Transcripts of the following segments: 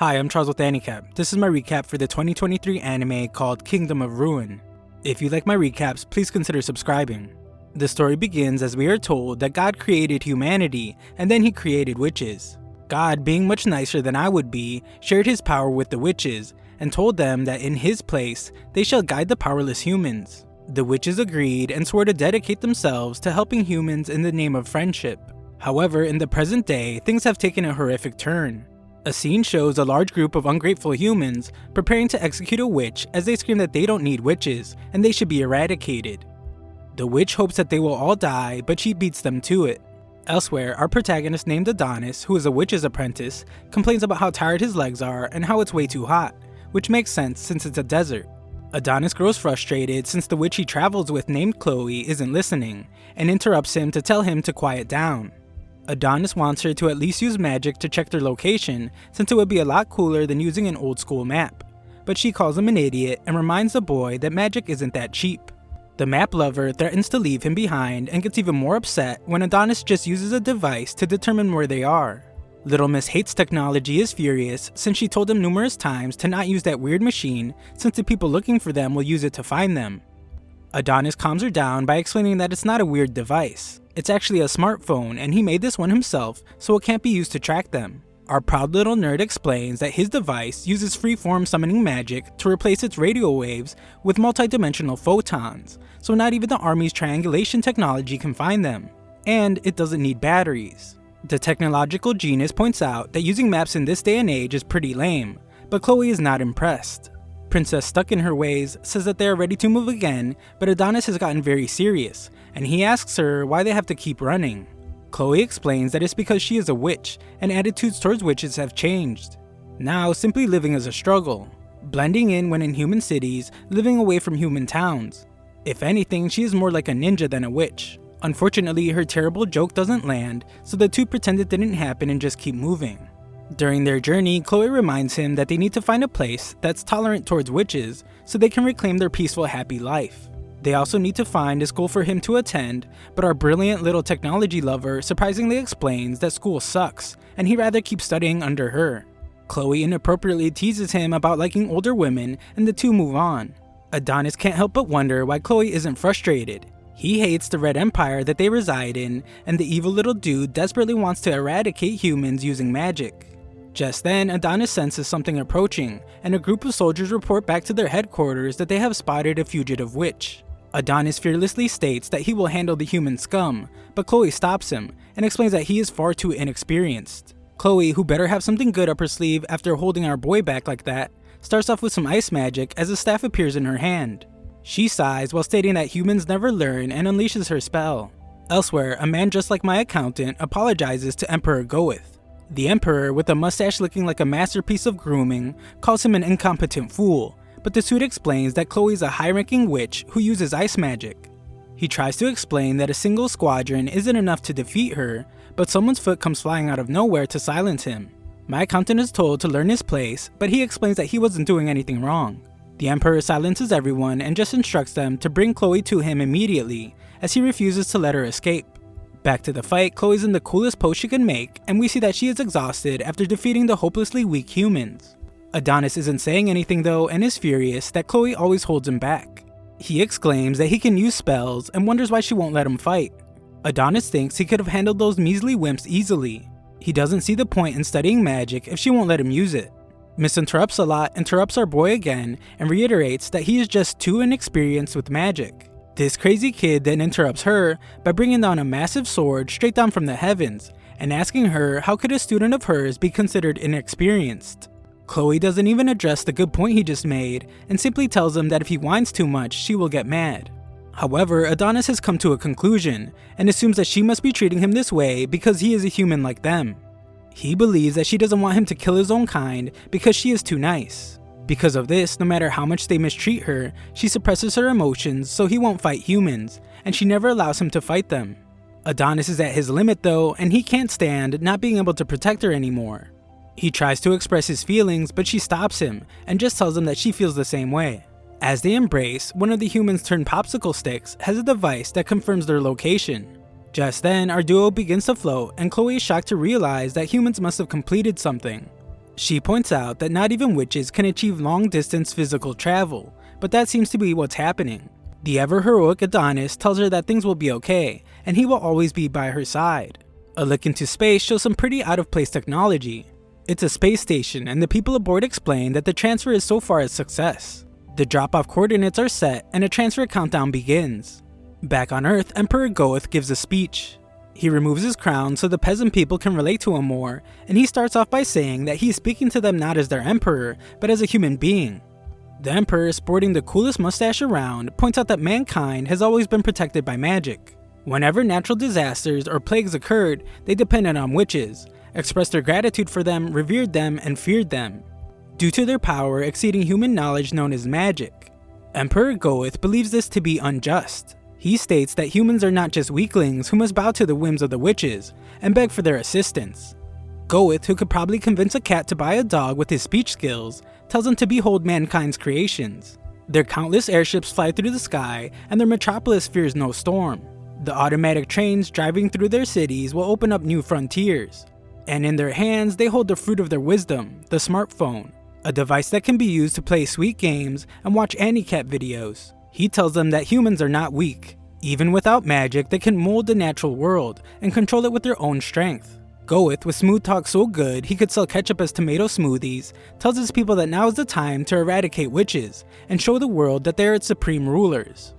Hi, I'm Charles with AniCap. This is my recap for the 2023 anime called Kingdom of Ruin. If you like my recaps, please consider subscribing. The story begins as we are told that God created humanity and then he created witches. God, being much nicer than I would be, shared his power with the witches and told them that in his place they shall guide the powerless humans. The witches agreed and swore to dedicate themselves to helping humans in the name of friendship. However, in the present day, things have taken a horrific turn. A scene shows a large group of ungrateful humans preparing to execute a witch as they scream that they don't need witches and they should be eradicated. The witch hopes that they will all die, but she beats them to it. Elsewhere, our protagonist named Adonis, who is a witch's apprentice, complains about how tired his legs are and how it's way too hot, which makes sense since it's a desert. Adonis grows frustrated since the witch he travels with named Chloe isn't listening, and interrupts him to tell him to quiet down. Adonis wants her to at least use magic to check their location since it would be a lot cooler than using an old school map, but she calls him an idiot and reminds the boy that magic isn't that cheap. The map lover threatens to leave him behind and gets even more upset when Adonis just uses a device to determine where they are. Little Miss hates technology is furious since she told him numerous times to not use that weird machine since the people looking for them will use it to find them. Adonis calms her down by explaining that it's not a weird device. It's actually a smartphone and he made this one himself so it can't be used to track them. Our proud little nerd explains that his device uses freeform summoning magic to replace its radio waves with multidimensional photons, so not even the army's triangulation technology can find them. And it doesn't need batteries. The technological genius points out that using maps in this day and age is pretty lame, but Chloe is not impressed. Princess, stuck in her ways, says that they are ready to move again, but Adonis has gotten very serious, and he asks her why they have to keep running. Chloe explains that it's because she is a witch, and attitudes towards witches have changed. Now, simply living is a struggle, blending in when in human cities, living away from human towns. If anything, she is more like a ninja than a witch. Unfortunately, her terrible joke doesn't land, so the two pretend it didn't happen and just keep moving. During their journey, Chloe reminds him that they need to find a place that's tolerant towards witches so they can reclaim their peaceful, happy life. They also need to find a school for him to attend, but our brilliant little technology lover surprisingly explains that school sucks and he'd rather keep studying under her. Chloe inappropriately teases him about liking older women and the two move on. Adonis can't help but wonder why Chloe isn't frustrated. He hates the Red Empire that they reside in, and the evil little dude desperately wants to eradicate humans using magic. Just then, Adonis senses something approaching, and a group of soldiers report back to their headquarters that they have spotted a fugitive witch. Adonis fearlessly states that he will handle the human scum, but Chloe stops him, and explains that he is far too inexperienced. Chloe, who better have something good up her sleeve after holding our boy back like that, starts off with some ice magic as a staff appears in her hand. She sighs while stating that humans never learn and unleashes her spell. Elsewhere, a man just like my accountant apologizes to Emperor Goeth. The Emperor, with a mustache looking like a masterpiece of grooming, calls him an incompetent fool, but the suit explains that Chloe is a high-ranking witch who uses ice magic. He tries to explain that a single squadron isn't enough to defeat her, but someone's foot comes flying out of nowhere to silence him. My accountant is told to learn his place, but he explains that he wasn't doing anything wrong. The Emperor silences everyone and just instructs them to bring Chloe to him immediately, as he refuses to let her escape. Back to the fight, Chloe's in the coolest pose she can make, and we see that she is exhausted after defeating the hopelessly weak humans. Adonis isn't saying anything though and is furious that Chloe always holds him back. He exclaims that he can use spells and wonders why she won't let him fight. Adonis thinks he could have handled those measly wimps easily. He doesn't see the point in studying magic if she won't let him use it. Miss Interrupts a lot interrupts our boy again and reiterates that he is just too inexperienced with magic. This crazy kid then interrupts her by bringing down a massive sword straight down from the heavens and asking her how could a student of hers be considered inexperienced. Chloe doesn't even address the good point he just made and simply tells him that if he whines too much, she will get mad. However, Adonis has come to a conclusion and assumes that she must be treating him this way because he is a human like them. He believes that she doesn't want him to kill his own kind because she is too nice. Because of this, no matter how much they mistreat her, she suppresses her emotions so he won't fight humans, and she never allows him to fight them. Adonis is at his limit though, and he can't stand not being able to protect her anymore. He tries to express his feelings, but she stops him and just tells him that she feels the same way. As they embrace, one of the humans turned popsicle sticks has a device that confirms their location. Just then, our duo begins to float, and Chloe is shocked to realize that humans must have completed something. She points out that not even witches can achieve long-distance physical travel, but that seems to be what's happening. The ever-heroic Adonis tells her that things will be okay, and he will always be by her side. A look into space shows some pretty out-of-place technology. It's a space station, and the people aboard explain that the transfer is so far a success. The drop-off coordinates are set, and a transfer countdown begins. Back on Earth, Emperor Goeth gives a speech. He removes his crown so the peasant people can relate to him more, and he starts off by saying that he's speaking to them not as their emperor, but as a human being. The emperor, sporting the coolest mustache around, points out that mankind has always been protected by magic. Whenever natural disasters or plagues occurred, they depended on witches, expressed their gratitude for them, revered them, and feared them, due to their power exceeding human knowledge known as magic. Emperor Goeth believes this to be unjust. He states that humans are not just weaklings who must bow to the whims of the witches and beg for their assistance. Goeth, who could probably convince a cat to buy a dog with his speech skills, tells him to behold mankind's creations. Their countless airships fly through the sky, and their metropolis fears no storm. The automatic trains driving through their cities will open up new frontiers. And in their hands, they hold the fruit of their wisdom, the smartphone, a device that can be used to play sweet games and watch AniCap videos. He tells them that humans are not weak. Even without magic, they can mold the natural world and control it with their own strength. Goeth, with smooth talk so good he could sell ketchup as tomato smoothies, tells his people that now is the time to eradicate witches and show the world that they are its supreme rulers.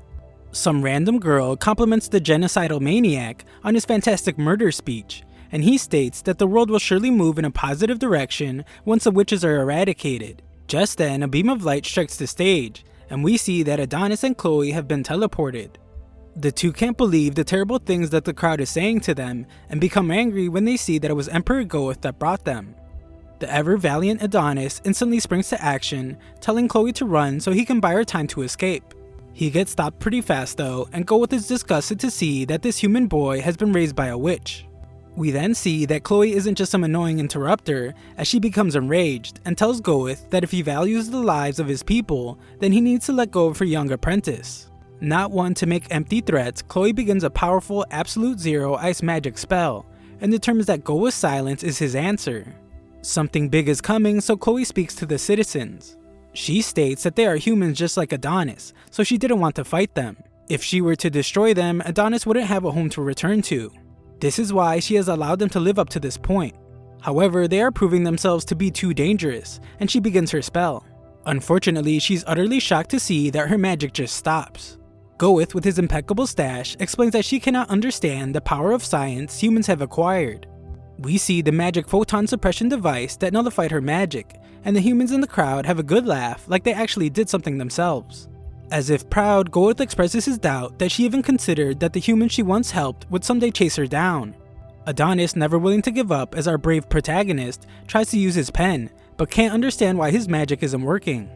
Some random girl compliments the genocidal maniac on his fantastic murder speech, and he states that the world will surely move in a positive direction once the witches are eradicated. Just then, a beam of light strikes the stage, and we see that Adonis and Chloe have been teleported. The two can't believe the terrible things that the crowd is saying to them, and become angry when they see that it was Emperor Goeth that brought them. The ever-valiant Adonis instantly springs to action, telling Chloe to run so he can buy her time to escape. He gets stopped pretty fast though, and Goeth is disgusted to see that this human boy has been raised by a witch. We then see that Chloe isn't just some annoying interrupter, as she becomes enraged and tells Goeth that if he values the lives of his people, then he needs to let go of her young apprentice. Not one to make empty threats, Chloe begins a powerful Absolute Zero ice magic spell, and determines that Goeth's silence is his answer. Something big is coming, so Chloe speaks to the citizens. She states that they are humans just like Adonis, so she didn't want to fight them. If she were to destroy them, Adonis wouldn't have a home to return to. This is why she has allowed them to live up to this point. However, they are proving themselves to be too dangerous, and she begins her spell. Unfortunately, she's utterly shocked to see that her magic just stops. Goeth, with his impeccable stash, explains that she cannot understand the power of science humans have acquired. We see the magic photon suppression device that nullified her magic, and the humans in the crowd have a good laugh like they actually did something themselves. As if proud, Goeth expresses his doubt that she even considered that the humans she once helped would someday chase her down. Adonis, never willing to give up as our brave protagonist, tries to use his pen, but can't understand why his magic isn't working.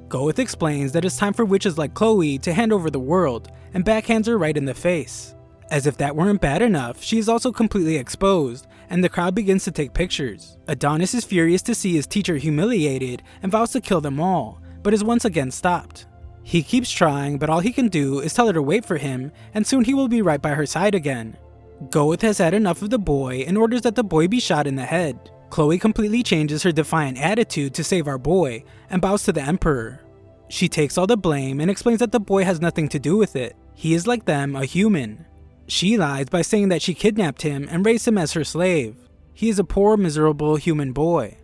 Goeth explains that it's time for witches like Chloe to hand over the world, and backhands her right in the face. As if that weren't bad enough, she is also completely exposed, and the crowd begins to take pictures. Adonis is furious to see his teacher humiliated and vows to kill them all, but is once again stopped. He keeps trying, but all he can do is tell her to wait for him, and soon he will be right by her side again. Goeth has had enough of the boy and orders that the boy be shot in the head. Chloe completely changes her defiant attitude to save our boy, and bows to the Emperor. She takes all the blame and explains that the boy has nothing to do with it. He is like them, a human. She lies by saying that she kidnapped him and raised him as her slave. He is a poor, miserable human boy.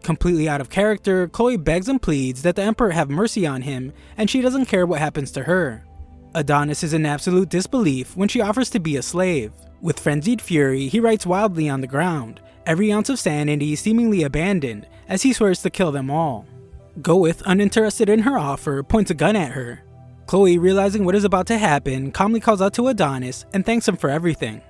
Completely out of character, Chloe begs and pleads that the Emperor have mercy on him, and she doesn't care what happens to her. Adonis is in absolute disbelief when she offers to be a slave. With frenzied fury, he writes wildly on the ground, every ounce of sanity seemingly abandoned, as he swears to kill them all. Goeth, uninterested in her offer, points a gun at her. Chloe, realizing what is about to happen, calmly calls out to Adonis and thanks him for everything.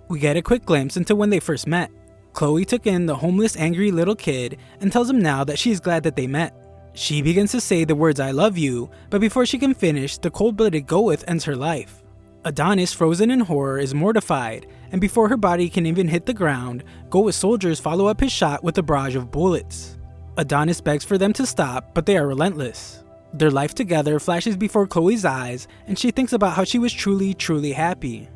We get a quick glimpse into when they first met. Chloe took in the homeless, angry little kid and tells him now that she is glad that they met. She begins to say the words "I love you," but before she can finish, the cold-blooded Goeth ends her life. Adonis, frozen in horror, is mortified, and before her body can even hit the ground, Goeth's soldiers follow up his shot with a barrage of bullets. Adonis begs for them to stop, but they are relentless. Their life together flashes before Chloe's eyes, and she thinks about how she was truly happy.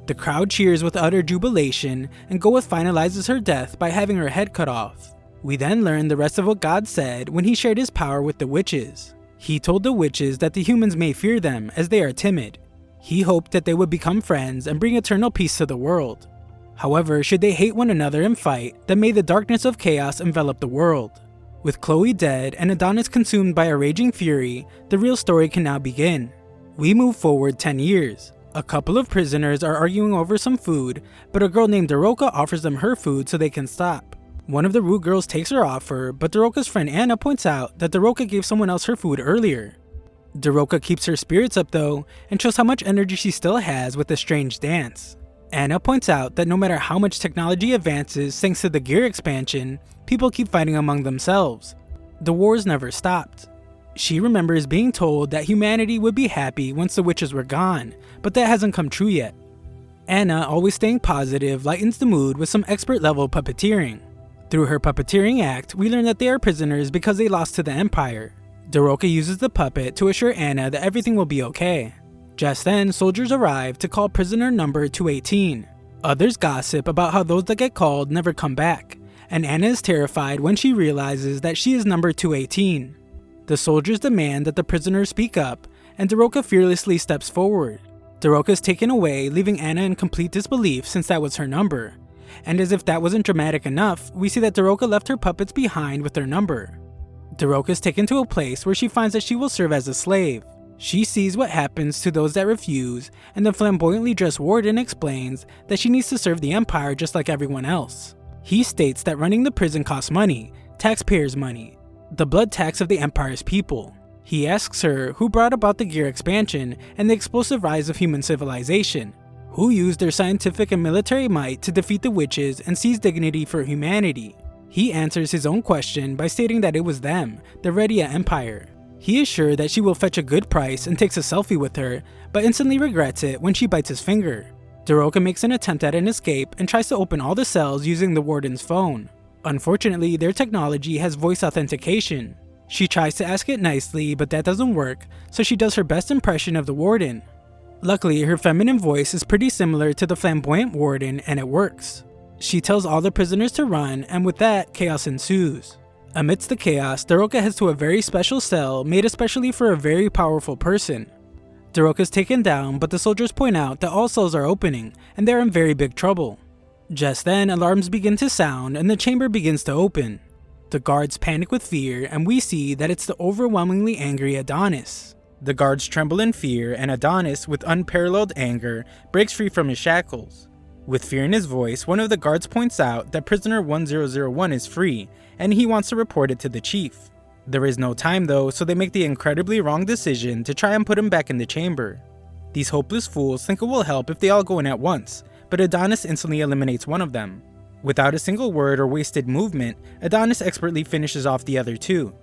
The crowd cheers with utter jubilation, and Goeth finalizes her death by having her head cut off. We then learn the rest of what God said when he shared his power with the witches. He told the witches that the humans may fear them as they are timid. He hoped that they would become friends and bring eternal peace to the world. However, should they hate one another and fight, then may the darkness of chaos envelop the world. With Chloe dead and Adonis consumed by a raging fury, the real story can now begin. We move forward 10 years. A couple of prisoners are arguing over some food, but a girl named Daroka offers them her food so they can stop. One of the rude girls takes her offer, but Daroka's friend Anna points out that Daroka gave someone else her food earlier. Daroka keeps her spirits up though, and shows how much energy she still has with a strange dance. Anna points out that no matter how much technology advances thanks to the gear expansion, people keep fighting among themselves. The wars never stopped. She remembers being told that humanity would be happy once the witches were gone, but that hasn't come true yet. Anna, always staying positive, lightens the mood with some expert level puppeteering. Through her puppeteering act, we learn that they are prisoners because they lost to the Empire. Daroka uses the puppet to assure Anna that everything will be okay. Just then, soldiers arrive to call prisoner number 218. Others gossip about how those that get called never come back, and Anna is terrified when she realizes that she is number 218. The soldiers demand that the prisoners speak up, and Daroka fearlessly steps forward. Daroka is taken away, leaving Anna in complete disbelief since that was her number. And as if that wasn't dramatic enough, we see that Daroka left her puppets behind with their number. Daroka is taken to a place where she finds that she will serve as a slave. She sees what happens to those that refuse, and the flamboyantly dressed warden explains that she needs to serve the Empire just like everyone else. He states that running the prison costs money, taxpayers' money, the blood tax of the Empire's people. He asks her who brought about the gear expansion and the explosive rise of human civilization, who used their scientific and military might to defeat the witches and seize dignity for humanity. He answers his own question by stating that it was them, the Redia Empire. He is sure that she will fetch a good price and takes a selfie with her, but instantly regrets it when she bites his finger. Daroka makes an attempt at an escape and tries to open all the cells using the warden's phone. Unfortunately, their technology has voice authentication. She tries to ask it nicely, but that doesn't work, so she does her best impression of the warden. Luckily, her feminine voice is pretty similar to the flamboyant warden and it works. She tells all the prisoners to run, and with that, chaos ensues. Amidst the chaos, Daroka heads to a very special cell made especially for a very powerful person. Daroka is taken down, but the soldiers point out that all cells are opening, and they're in very big trouble. Just then, alarms begin to sound and the chamber begins to open. The guards panic with fear, and we see that it's the overwhelmingly angry Adonis. The guards tremble in fear, and Adonis, with unparalleled anger, breaks free from his shackles. With fear in his voice, one of the guards points out that prisoner 1001 is free, and he wants to report it to the chief. There is no time though, so they make the incredibly wrong decision to try and put him back in the chamber. These hopeless fools think it will help if they all go in at once, but Adonis instantly eliminates one of them. Without a single word or wasted movement, Adonis expertly finishes off the other two.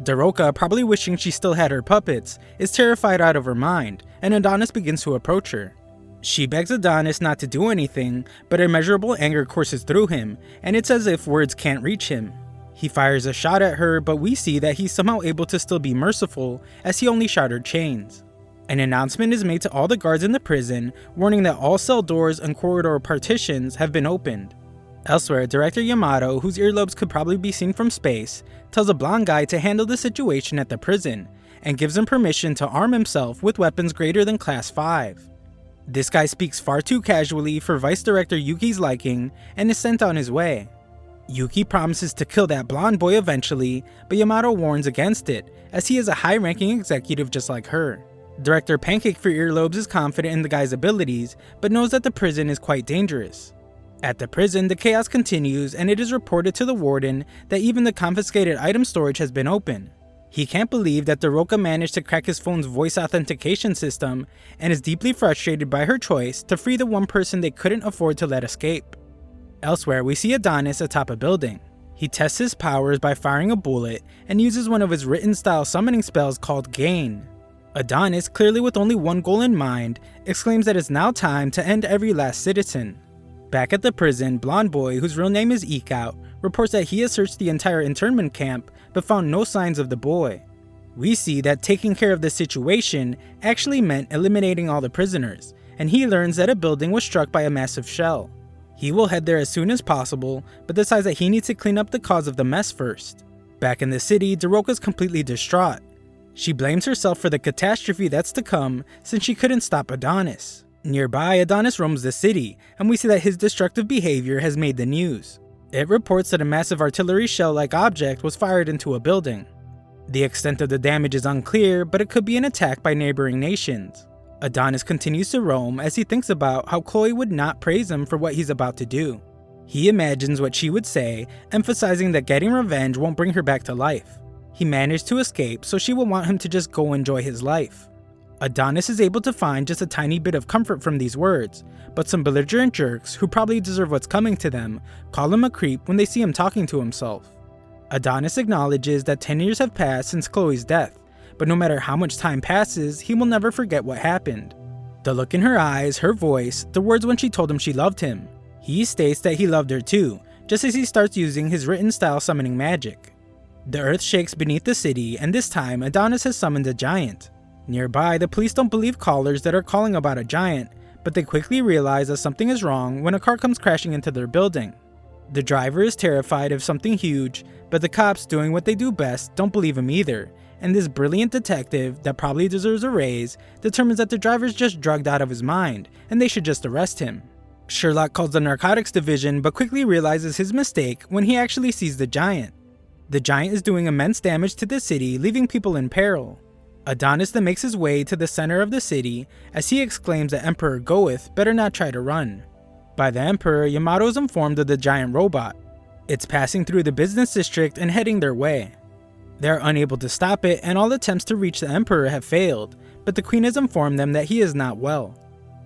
Daroka, probably wishing she still had her puppets, is terrified out of her mind, and Adonis begins to approach her. She begs Adonis not to do anything, but immeasurable anger courses through him, and it's as if words can't reach him. He fires a shot at her, but we see that he's somehow able to still be merciful, as he only shattered chains. An announcement is made to all the guards in the prison, warning that all cell doors and corridor partitions have been opened. Elsewhere, Director Yamato, whose earlobes could probably be seen from space, tells a blonde guy to handle the situation at the prison, and gives him permission to arm himself with weapons greater than Class 5. This guy speaks far too casually for Vice Director Yuki's liking, and is sent on his way. Yuki promises to kill that blonde boy eventually, but Yamato warns against it, as he is a high-ranking executive just like her. Director Pancake for Earlobes is confident in the guy's abilities, but knows that the prison is quite dangerous. At the prison, the chaos continues, and it is reported to the warden that even the confiscated item storage has been opened. He can't believe that Daroka managed to crack his phone's voice authentication system, and is deeply frustrated by her choice to free the one person they couldn't afford to let escape. Elsewhere, we see Adonis atop a building. He tests his powers by firing a bullet, and uses one of his written-style summoning spells called Gain. Adonis, clearly with only one goal in mind, exclaims that it's now time to end every last citizen. Back at the prison, Blonde Boy, whose real name is Eekout, reports that he has searched the entire internment camp but found no signs of the boy. We see that taking care of the situation actually meant eliminating all the prisoners, and he learns that a building was struck by a massive shell. He will head there as soon as possible, but decides that he needs to clean up the cause of the mess first. Back in the city, Daroka's completely distraught. She blames herself for the catastrophe that's to come since she couldn't stop Adonis. Nearby, Adonis roams the city, and we see that his destructive behavior has made the news. It reports that a massive artillery shell-like object was fired into a building. The extent of the damage is unclear, but it could be an attack by neighboring nations. Adonis continues to roam as he thinks about how Chloe would not praise him for what he's about to do. He imagines what she would say, emphasizing that getting revenge won't bring her back to life. He managed to escape, so she will want him to just go enjoy his life. Adonis is able to find just a tiny bit of comfort from these words, but some belligerent jerks, who probably deserve what's coming to them, call him a creep when they see him talking to himself. Adonis acknowledges that 10 years have passed since Chloe's death, but no matter how much time passes, he will never forget what happened. The look in her eyes, her voice, the words when she told him she loved him. He states that he loved her too, just as he starts using his written style summoning magic. The earth shakes beneath the city, and this time Adonis has summoned a giant. Nearby, the police don't believe callers that are calling about a giant, but they quickly realize that something is wrong when a car comes crashing into their building. The driver is terrified of something huge, but the cops, doing what they do best, don't believe him either, and this brilliant detective, that probably deserves a raise, determines that the driver's just drugged out of his mind, and they should just arrest him. Sherlock calls the narcotics division, but quickly realizes his mistake when he actually sees the giant. The giant is doing immense damage to the city, leaving people in peril. Adonis then makes his way to the center of the city, as he exclaims that Emperor Goeth better not try to run. By the Emperor, Yamato is informed of the giant robot. It's passing through the business district and heading their way. They are unable to stop it, and all attempts to reach the Emperor have failed, but the Queen has informed them that he is not well.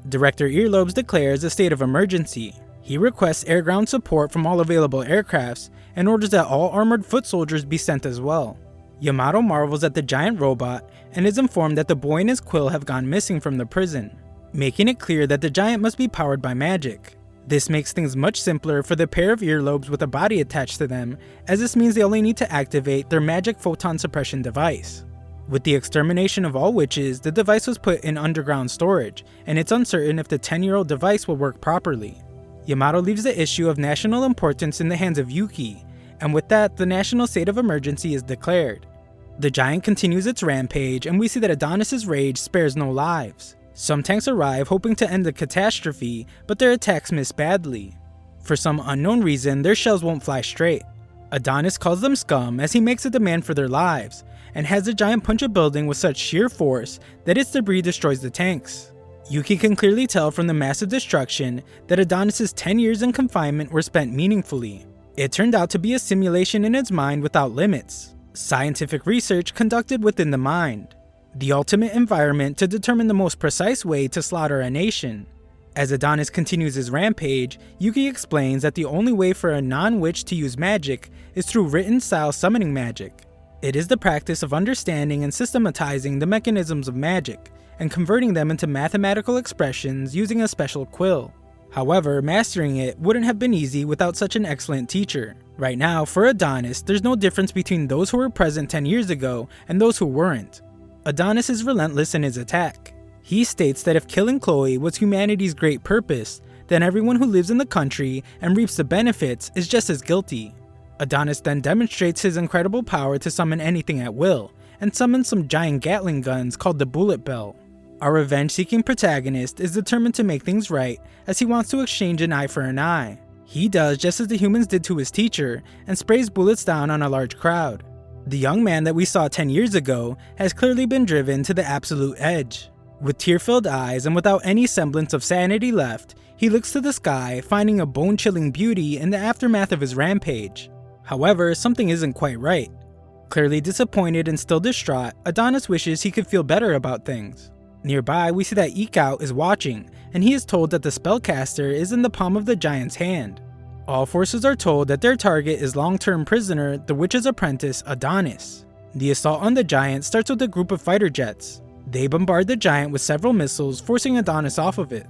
Director Earlobes declares a state of emergency. He requests air-ground support from all available aircrafts and orders that all armored foot soldiers be sent as well. Yamato marvels at the giant robot and is informed that the boy and his quill have gone missing from the prison, making it clear that the giant must be powered by magic. This makes things much simpler for the pair of earlobes with a body attached to them, as this means they only need to activate their magic photon suppression device. With the extermination of all witches, the device was put in underground storage, and it's uncertain if the 10-year-old device will work properly. Yamato leaves the issue of national importance in the hands of Yuki, and with that, the national state of emergency is declared. The giant continues its rampage, and we see that Adonis's rage spares no lives. Some tanks arrive hoping to end the catastrophe, but their attacks miss badly. For some unknown reason, their shells won't fly straight. Adonis calls them scum as he makes a demand for their lives, and has the giant punch a building with such sheer force that its debris destroys the tanks. Yuki can clearly tell from the massive destruction that Adonis's 10 years in confinement were spent meaningfully. It turned out to be a simulation in its mind without limits. Scientific research conducted within the mind. The ultimate environment to determine the most precise way to slaughter a nation. As Adonis continues his rampage, Yuki explains that the only way for a non-witch to use magic is through written-style summoning magic. It is the practice of understanding and systematizing the mechanisms of magic, and converting them into mathematical expressions using a special quill. However, mastering it wouldn't have been easy without such an excellent teacher. Right now, for Adonis, there's no difference between those who were present 10 years ago and those who weren't. Adonis is relentless in his attack. He states that if killing Chloe was humanity's great purpose, then everyone who lives in the country and reaps the benefits is just as guilty. Adonis then demonstrates his incredible power to summon anything at will, and summons some giant Gatling guns called the Bullet Bell. Our revenge-seeking protagonist is determined to make things right, as he wants to exchange an eye for an eye. He does just as the humans did to his teacher, and sprays bullets down on a large crowd. The young man that we saw 10 years ago has clearly been driven to the absolute edge. With tear-filled eyes and without any semblance of sanity left, he looks to the sky, finding a bone-chilling beauty in the aftermath of his rampage. However, something isn't quite right. Clearly disappointed and still distraught, Adonis wishes he could feel better about things. Nearby, we see that Ikout is watching, and he is told that the spellcaster is in the palm of the giant's hand. All forces are told that their target is long-term prisoner, the witch's apprentice, Adonis. The assault on the giant starts with a group of fighter jets. They bombard the giant with several missiles, forcing Adonis off of it.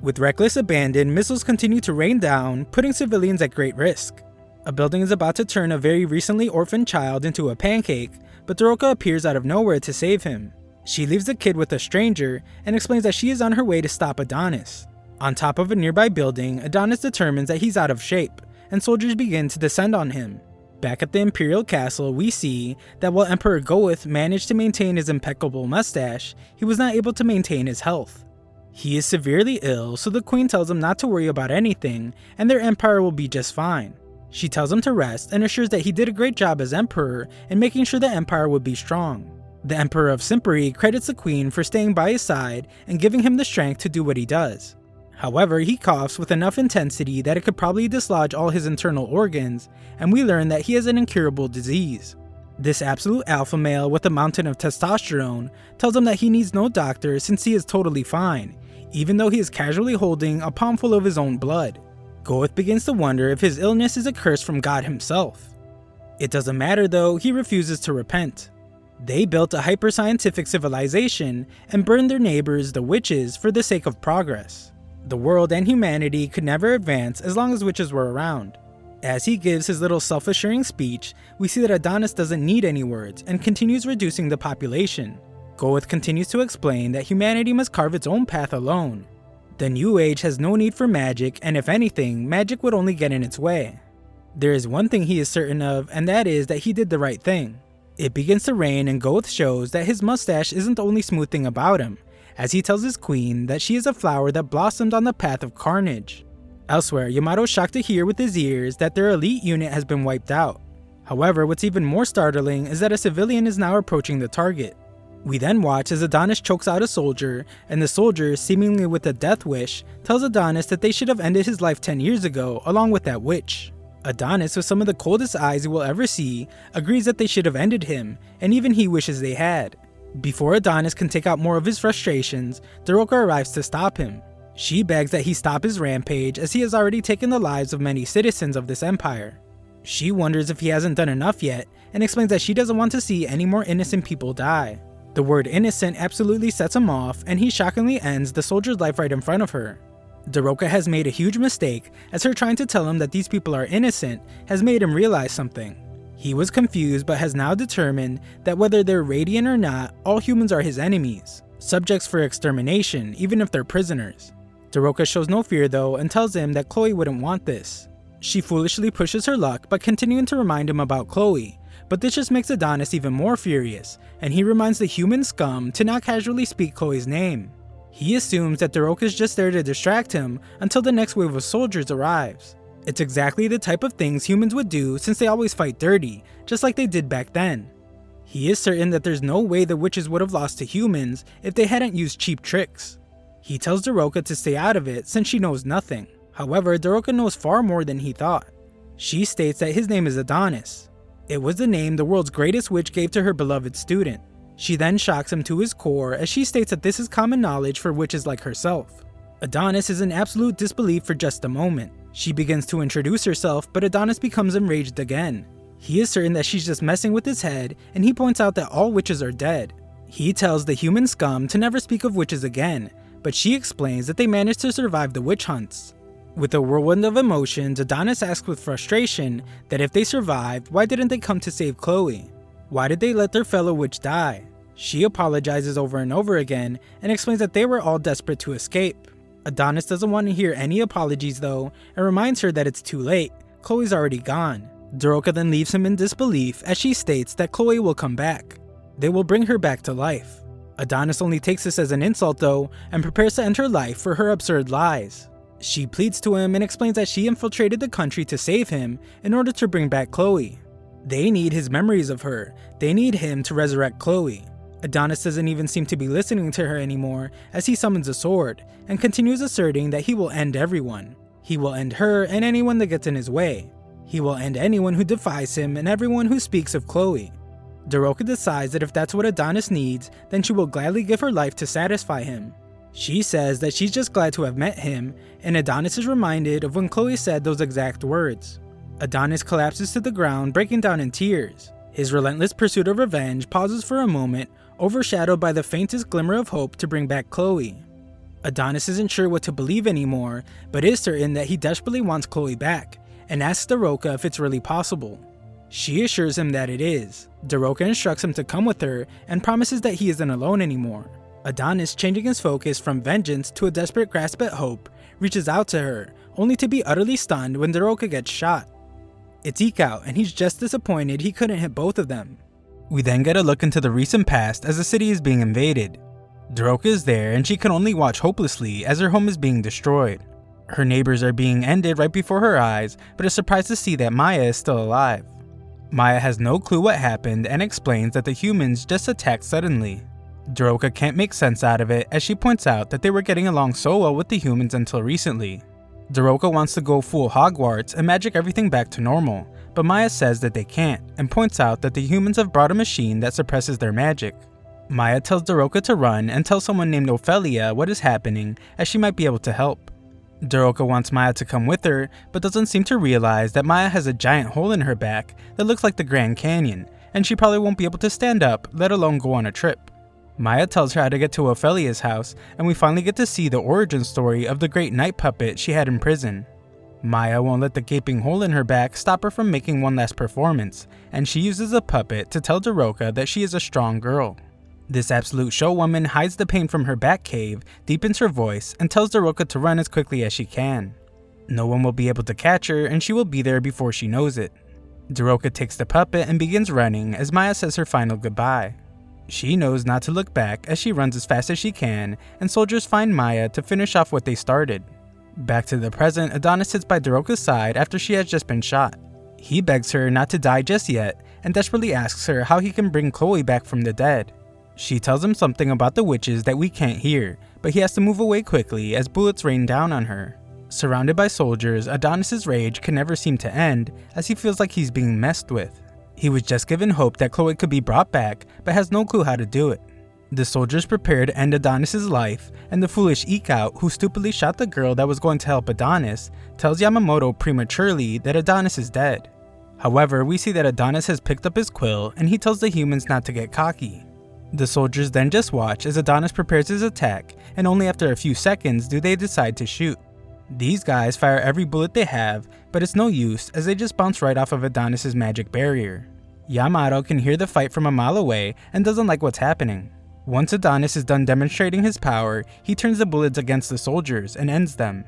With reckless abandon, missiles continue to rain down, putting civilians at great risk. A building is about to turn a very recently orphaned child into a pancake, but Daroka appears out of nowhere to save him. She leaves the kid with a stranger and explains that she is on her way to stop Adonis. On top of a nearby building, Adonis determines that he's out of shape, and soldiers begin to descend on him. Back at the Imperial Castle, we see that while Emperor Goeth managed to maintain his impeccable mustache, he was not able to maintain his health. He is severely ill, so the Queen tells him not to worry about anything, and their empire will be just fine. She tells him to rest and assures that he did a great job as Emperor in making sure the empire would be strong. The Emperor of Simperi credits the Queen for staying by his side and giving him the strength to do what he does. However, he coughs with enough intensity that it could probably dislodge all his internal organs, and we learn that he has an incurable disease. This absolute alpha male with a mountain of testosterone tells him that he needs no doctor since he is totally fine, even though he is casually holding a palmful of his own blood. Goeth begins to wonder if his illness is a curse from God himself. It doesn't matter though, he refuses to repent. They built a hyper-scientific civilization and burned their neighbors, the witches, for the sake of progress. The world and humanity could never advance as long as witches were around. As he gives his little self-assuring speech, we see that Adonis doesn't need any words and continues reducing the population. Goeth continues to explain that humanity must carve its own path alone. The New Age has no need for magic, and if anything, magic would only get in its way. There is one thing he is certain of, and that is that he did the right thing. It begins to rain and Goeth shows that his mustache isn't the only smooth thing about him, as he tells his queen that she is a flower that blossomed on the path of carnage. Elsewhere, Yamato's shocked to hear with his ears that their elite unit has been wiped out. However, what's even more startling is that a civilian is now approaching the target. We then watch as Adonis chokes out a soldier, and the soldier, seemingly with a death wish, tells Adonis that they should have ended his life 10 years ago along with that witch. Adonis, with some of the coldest eyes you will ever see, agrees that they should have ended him, and even he wishes they had. Before Adonis can take out more of his frustrations, Daroka arrives to stop him. She begs that he stop his rampage as he has already taken the lives of many citizens of this empire. She wonders if he hasn't done enough yet, and explains that she doesn't want to see any more innocent people die. The word innocent absolutely sets him off, and he shockingly ends the soldier's life right in front of her. Daroka has made a huge mistake, as her trying to tell him that these people are innocent has made him realize something. He was confused but has now determined that whether they're radiant or not, all humans are his enemies, subjects for extermination even if they're prisoners. Daroka shows no fear though and tells him that Chloe wouldn't want this. She foolishly pushes her luck by continuing to remind him about Chloe, but this just makes Adonis even more furious, and he reminds the human scum to not casually speak Chloe's name. He assumes that Daroka's just there to distract him until the next wave of soldiers arrives. It's exactly the type of things humans would do since they always fight dirty, just like they did back then. He is certain that there's no way the witches would have lost to humans if they hadn't used cheap tricks. He tells Daroka to stay out of it since she knows nothing. However, Daroka knows far more than he thought. She states that his name is Adonis. It was the name the world's greatest witch gave to her beloved student. She then shocks him to his core as she states that this is common knowledge for witches like herself. Adonis is in absolute disbelief for just a moment. She begins to introduce herself, but Adonis becomes enraged again. He is certain that she's just messing with his head, and he points out that all witches are dead. He tells the human scum to never speak of witches again, but she explains that they managed to survive the witch hunts. With a whirlwind of emotions, Adonis asks with frustration that if they survived, why didn't they come to save Chloe? Why did they let their fellow witch die? She apologizes over and over again and explains that they were all desperate to escape. Adonis doesn't want to hear any apologies though, and reminds her that it's too late. Chloe's already gone. Daroka then leaves him in disbelief as she states that Chloe will come back. They will bring her back to life. Adonis only takes this as an insult though, and prepares to end her life for her absurd lies. She pleads to him and explains that she infiltrated the country to save him in order to bring back Chloe. They need his memories of her. They need him to resurrect Chloe. Adonis doesn't even seem to be listening to her anymore as he summons a sword, and continues asserting that he will end everyone. He will end her and anyone that gets in his way. He will end anyone who defies him and everyone who speaks of Chloe. Daroka decides that if that's what Adonis needs, then she will gladly give her life to satisfy him. She says that she's just glad to have met him, and Adonis is reminded of when Chloe said those exact words. Adonis collapses to the ground, breaking down in tears. His relentless pursuit of revenge pauses for a moment, overshadowed by the faintest glimmer of hope to bring back Chloe. Adonis isn't sure what to believe anymore, but is certain that he desperately wants Chloe back, and asks Daroka if it's really possible. She assures him that it is. Daroka instructs him to come with her, and promises that he isn't alone anymore. Adonis, changing his focus from vengeance to a desperate grasp at hope, reaches out to her, only to be utterly stunned when Daroka gets shot. It's Ikaut, and he's just disappointed he couldn't hit both of them. We then get a look into the recent past as the city is being invaded. Daroka is there and she can only watch hopelessly as her home is being destroyed. Her neighbors are being ended right before her eyes, but is surprised to see that Maya is still alive. Maya has no clue what happened and explains that the humans just attacked suddenly. Daroka can't make sense out of it as she points out that they were getting along so well with the humans until recently. Daroka wants to go full Hogwarts and magic everything back to normal, but Maya says that they can't and points out that the humans have brought a machine that suppresses their magic. Maya tells Daroka to run and tell someone named Ophelia what is happening as she might be able to help. Daroka wants Maya to come with her, but doesn't seem to realize that Maya has a giant hole in her back that looks like the Grand Canyon, and she probably won't be able to stand up, let alone go on a trip. Maya tells her how to get to Ophelia's house, and we finally get to see the origin story of the great night puppet she had in prison. Maya won't let the gaping hole in her back stop her from making one last performance, and she uses the puppet to tell Daroka that she is a strong girl. This absolute showwoman hides the pain from her back cave, deepens her voice, and tells Daroka to run as quickly as she can. No one will be able to catch her, and she will be there before she knows it. Daroka takes the puppet and begins running as Maya says her final goodbye. She knows not to look back as she runs as fast as she can, and soldiers find Maya to finish off what they started. Back to the present, Adonis sits by Daroka's side after she has just been shot. He begs her not to die just yet, and desperately asks her how he can bring Chloe back from the dead. She tells him something about the witches that we can't hear, but he has to move away quickly as bullets rain down on her. Surrounded by soldiers, Adonis's rage can never seem to end as he feels like he's being messed with. He was just given hope that Chloe could be brought back, but has no clue how to do it. The soldiers prepare to end Adonis's life, and the foolish Ikaut, who stupidly shot the girl that was going to help Adonis, tells Yamamoto prematurely that Adonis is dead. However, we see that Adonis has picked up his quill, and he tells the humans not to get cocky. The soldiers then just watch as Adonis prepares his attack, and only after a few seconds do they decide to shoot. These guys fire every bullet they have, but it's no use as they just bounce right off of Adonis's magic barrier. Yamato can hear the fight from a mile away and doesn't like what's happening. Once Adonis is done demonstrating his power, he turns the bullets against the soldiers and ends them.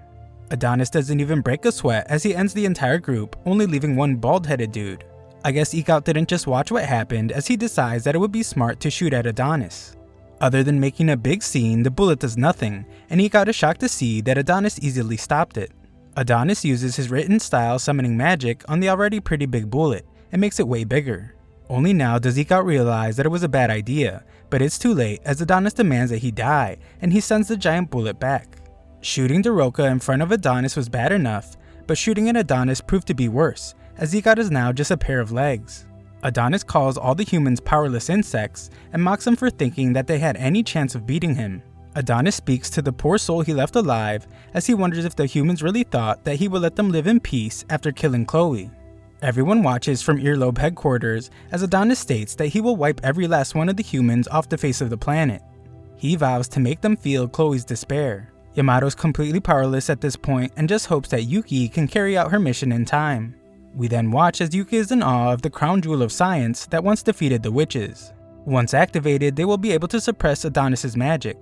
Adonis doesn't even break a sweat as he ends the entire group, only leaving one bald-headed dude. I guess Ikaut didn't just watch what happened as he decides that it would be smart to shoot at Adonis. Other than making a big scene, the bullet does nothing, and Ikaut is shocked to see that Adonis easily stopped it. Adonis uses his written style summoning magic on the already pretty big bullet, and makes it way bigger. Only now does Ikaut realize that it was a bad idea, but it's too late as Adonis demands that he die, and he sends the giant bullet back. Shooting Daroka in front of Adonis was bad enough, but shooting at Adonis proved to be worse, as Ikaut is now just a pair of legs. Adonis calls all the humans powerless insects, and mocks them for thinking that they had any chance of beating him. Adonis speaks to the poor soul he left alive, as he wonders if the humans really thought that he would let them live in peace after killing Chloe. Everyone watches from Earlobe headquarters as Adonis states that he will wipe every last one of the humans off the face of the planet. He vows to make them feel Chloe's despair. Yamato's completely powerless at this point and just hopes that Yuki can carry out her mission in time. We then watch as Yuki is in awe of the crown jewel of science that once defeated the witches. Once activated, they will be able to suppress Adonis's magic.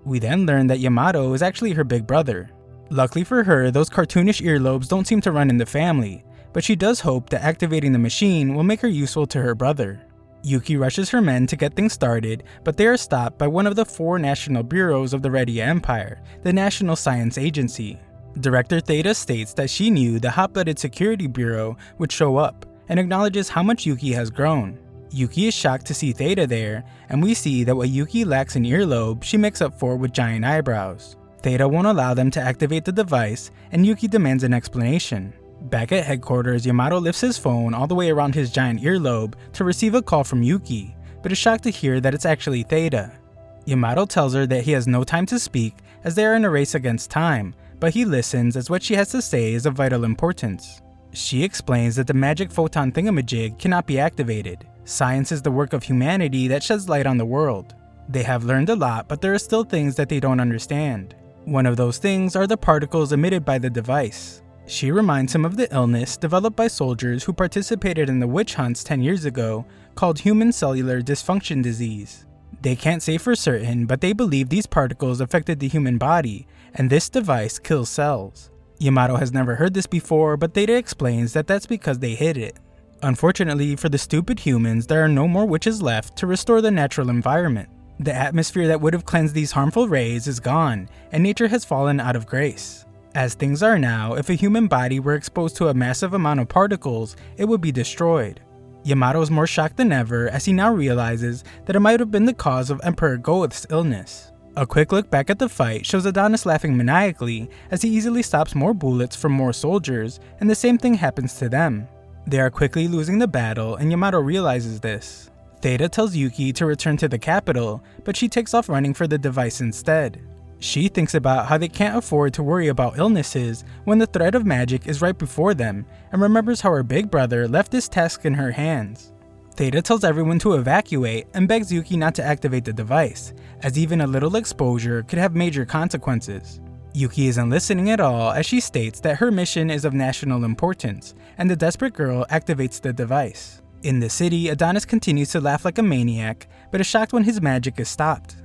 We then learn that Yamato is actually her big brother. Luckily for her, those cartoonish earlobes don't seem to run in the family, but she does hope that activating the machine will make her useful to her brother. Yuki rushes her men to get things started, but they are stopped by one of the 4 national bureaus of the Redia Empire, the National Science Agency. Director Theta states that she knew the hot-blooded security bureau would show up, and acknowledges how much Yuki has grown. Yuki is shocked to see Theta there, and we see that what Yuki lacks in earlobe, she makes up for with giant eyebrows. Theta won't allow them to activate the device, and Yuki demands an explanation. Back at headquarters, Yamato lifts his phone all the way around his giant earlobe to receive a call from Yuki, but is shocked to hear that it's actually Theta. Yamato tells her that he has no time to speak as they are in a race against time, but he listens as what she has to say is of vital importance. She explains that the magic photon thingamajig cannot be activated. Science is the work of humanity that sheds light on the world. They have learned a lot, but there are still things that they don't understand. One of those things are the particles emitted by the device. She reminds him of the illness developed by soldiers who participated in the witch hunts 10 years ago called human cellular dysfunction disease. They can't say for certain, but they believe these particles affected the human body, and this device kills cells. Yamato has never heard this before, but Theta explains that that's because they hid it. Unfortunately for the stupid humans, there are no more witches left to restore the natural environment. The atmosphere that would have cleansed these harmful rays is gone, and nature has fallen out of grace. As things are now, if a human body were exposed to a massive amount of particles, it would be destroyed. Yamato is more shocked than ever as he now realizes that it might have been the cause of Emperor Goeth's illness. A quick look back at the fight shows Adonis laughing maniacally as he easily stops more bullets from more soldiers, and the same thing happens to them. They are quickly losing the battle, and Yamato realizes this. Theta tells Yuki to return to the capital, but she takes off running for the device instead. She thinks about how they can't afford to worry about illnesses when the threat of magic is right before them, and remembers how her big brother left this task in her hands. Theta tells everyone to evacuate and begs Yuki not to activate the device, as even a little exposure could have major consequences. Yuki isn't listening at all as she states that her mission is of national importance, and the desperate girl activates the device. In the city, Adonis continues to laugh like a maniac, but is shocked when his magic is stopped.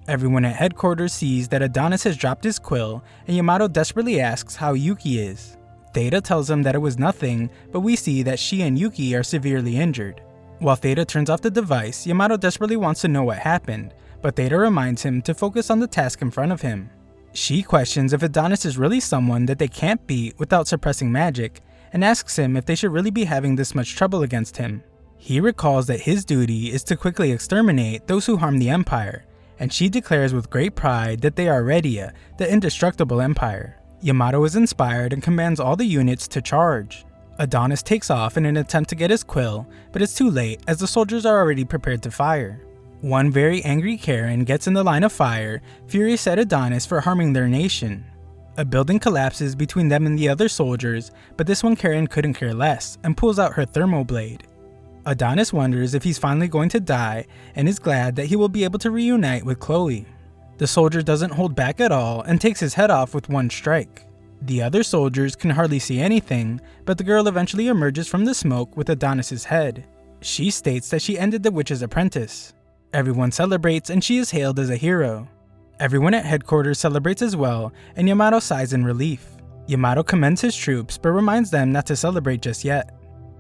Everyone at headquarters sees that Adonis has dropped his quill, and Yamato desperately asks how Yuki is. Theta tells him that it was nothing, but we see that she and Yuki are severely injured. While Theta turns off the device, Yamato desperately wants to know what happened, but Theta reminds him to focus on the task in front of him. She questions if Adonis is really someone that they can't beat without suppressing magic, and asks him if they should really be having this much trouble against him. He recalls that his duty is to quickly exterminate those who harm the Empire, and she declares with great pride that they are Redia, the indestructible Empire. Yamato is inspired and commands all the units to charge. Adonis takes off in an attempt to get his quill, but it's too late as the soldiers are already prepared to fire. One very angry Karen gets in the line of fire, furious at Adonis for harming their nation. A building collapses between them and the other soldiers, but this one Karen couldn't care less and pulls out her thermoblade. Adonis wonders if he's finally going to die and is glad that he will be able to reunite with Chloe. The soldier doesn't hold back at all and takes his head off with one strike. The other soldiers can hardly see anything, but the girl eventually emerges from the smoke with Adonis's head. She states that she ended the witch's apprentice. Everyone celebrates and she is hailed as a hero. Everyone at headquarters celebrates as well, and Yamato sighs in relief. Yamato commends his troops but reminds them not to celebrate just yet.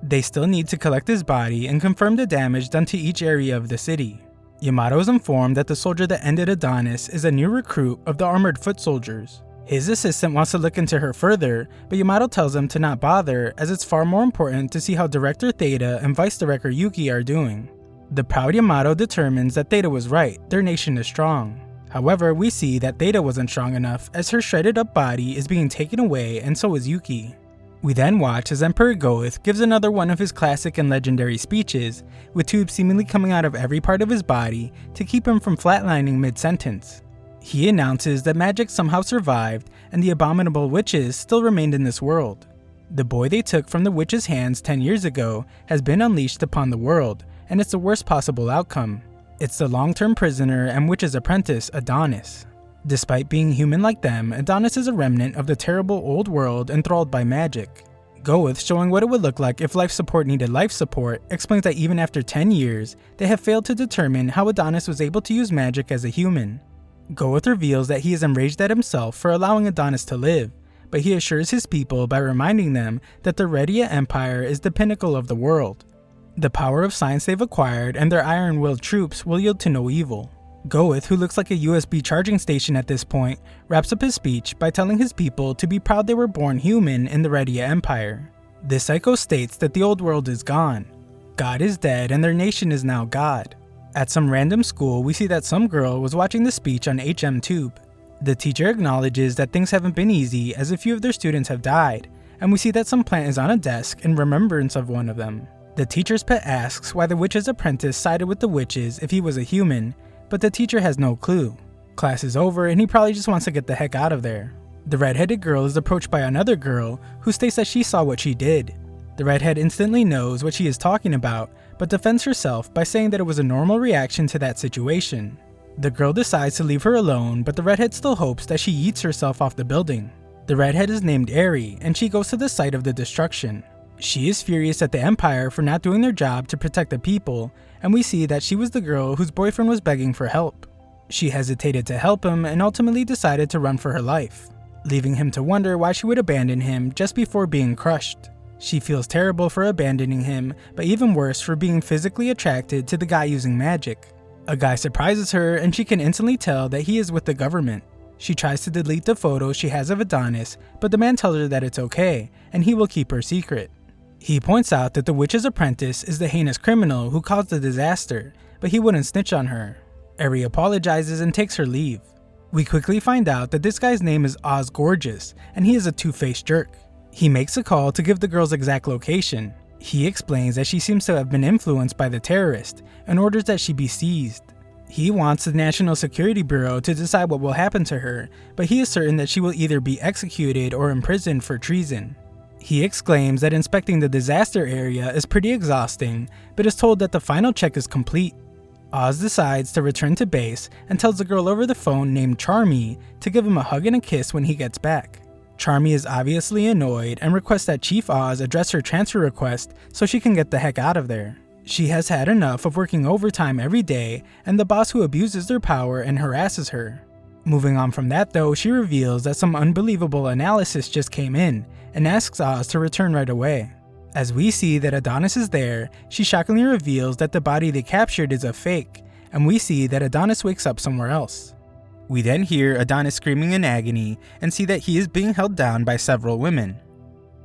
They still need to collect his body and confirm the damage done to each area of the city. Yamato is informed that the soldier that ended Adonis is a new recruit of the armored foot soldiers. His assistant wants to look into her further, but Yamato tells him to not bother as it's far more important to see how Director Theta and Vice Director Yuki are doing. The proud Yamato determines that Theta was right, their nation is strong. However, we see that Theta wasn't strong enough as her shredded up body is being taken away and so is Yuki. We then watch as Emperor Goeth gives another one of his classic and legendary speeches, with tubes seemingly coming out of every part of his body to keep him from flatlining mid-sentence. He announces that magic somehow survived and the abominable witches still remained in this world. The boy they took from the witches' hands 10 years ago has been unleashed upon the world, and it's the worst possible outcome. It's the long-term prisoner and witch's apprentice, Adonis. Despite being human like them, Adonis is a remnant of the terrible old world enthralled by magic. Goeth, showing what it would look like if life support needed life support, explains that even after 10 years, they have failed to determine how Adonis was able to use magic as a human. Goeth reveals that he is enraged at himself for allowing Adonis to live, but he assures his people by reminding them that the Redia Empire is the pinnacle of the world. The power of science they've acquired and their iron-willed troops will yield to no evil. Goeth, who looks like a USB charging station at this point, wraps up his speech by telling his people to be proud they were born human in the Redia Empire. This psycho states that the old world is gone. God is dead and their nation is now God. At some random school, we see that some girl was watching the speech on HM Tube. The teacher acknowledges that things haven't been easy as a few of their students have died, and we see that some plant is on a desk in remembrance of one of them. The teacher's pet asks why the witch's apprentice sided with the witches if he was a human, but the teacher has no clue. Class is over and he probably just wants to get the heck out of there. The redheaded girl is approached by another girl who states that she saw what she did. The redhead instantly knows what she is talking about, but defends herself by saying that it was a normal reaction to that situation. The girl decides to leave her alone, but the redhead still hopes that she yeets herself off the building. The redhead is named Eri, and she goes to the site of the destruction. She is furious at the Empire for not doing their job to protect the people, and we see that she was the girl whose boyfriend was begging for help. She hesitated to help him and ultimately decided to run for her life, leaving him to wonder why she would abandon him just before being crushed. She feels terrible for abandoning him, but even worse for being physically attracted to the guy using magic. A guy surprises her and she can instantly tell that he is with the government. She tries to delete the photo she has of Adonis, but the man tells her that it's okay, and he will keep her secret. He points out that the witch's apprentice is the heinous criminal who caused the disaster, but he wouldn't snitch on her. Eri apologizes and takes her leave. We quickly find out that this guy's name is Oz Gorgeous, and he is a two-faced jerk. He makes a call to give the girl's exact location. He explains that she seems to have been influenced by the terrorist and orders that she be seized. He wants the National Security Bureau to decide what will happen to her, but he is certain that she will either be executed or imprisoned for treason. He exclaims that inspecting the disaster area is pretty exhausting, but is told that the final check is complete. Oz decides to return to base and tells the girl over the phone named Charmy to give him a hug and a kiss when he gets back. Charmy is obviously annoyed and requests that Chief Oz address her transfer request so she can get the heck out of there. She has had enough of working overtime every day and the boss who abuses their power and harasses her. Moving on from that though, she reveals that some unbelievable analysis just came in and asks Oz to return right away. As we see that Adonis is there, she shockingly reveals that the body they captured is a fake, and we see that Adonis wakes up somewhere else. We then hear Adonis screaming in agony and see that he is being held down by several women.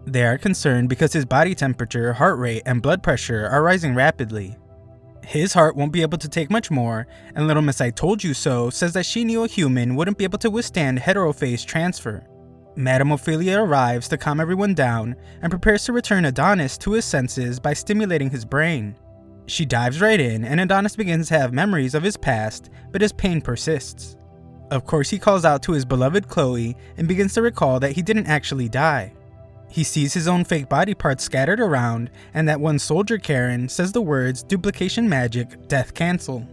They are concerned because his body temperature, heart rate, and blood pressure are rising rapidly. His heart won't be able to take much more, and Little Miss I Told You So says that she knew a human wouldn't be able to withstand heterophase transfer. Madame Ophelia arrives to calm everyone down and prepares to return Adonis to his senses by stimulating his brain. She dives right in and Adonis begins to have memories of his past, but his pain persists. Of course, he calls out to his beloved Chloe and begins to recall that he didn't actually die. He sees his own fake body parts scattered around, and that one soldier Karen says the words duplication magic, death cancel.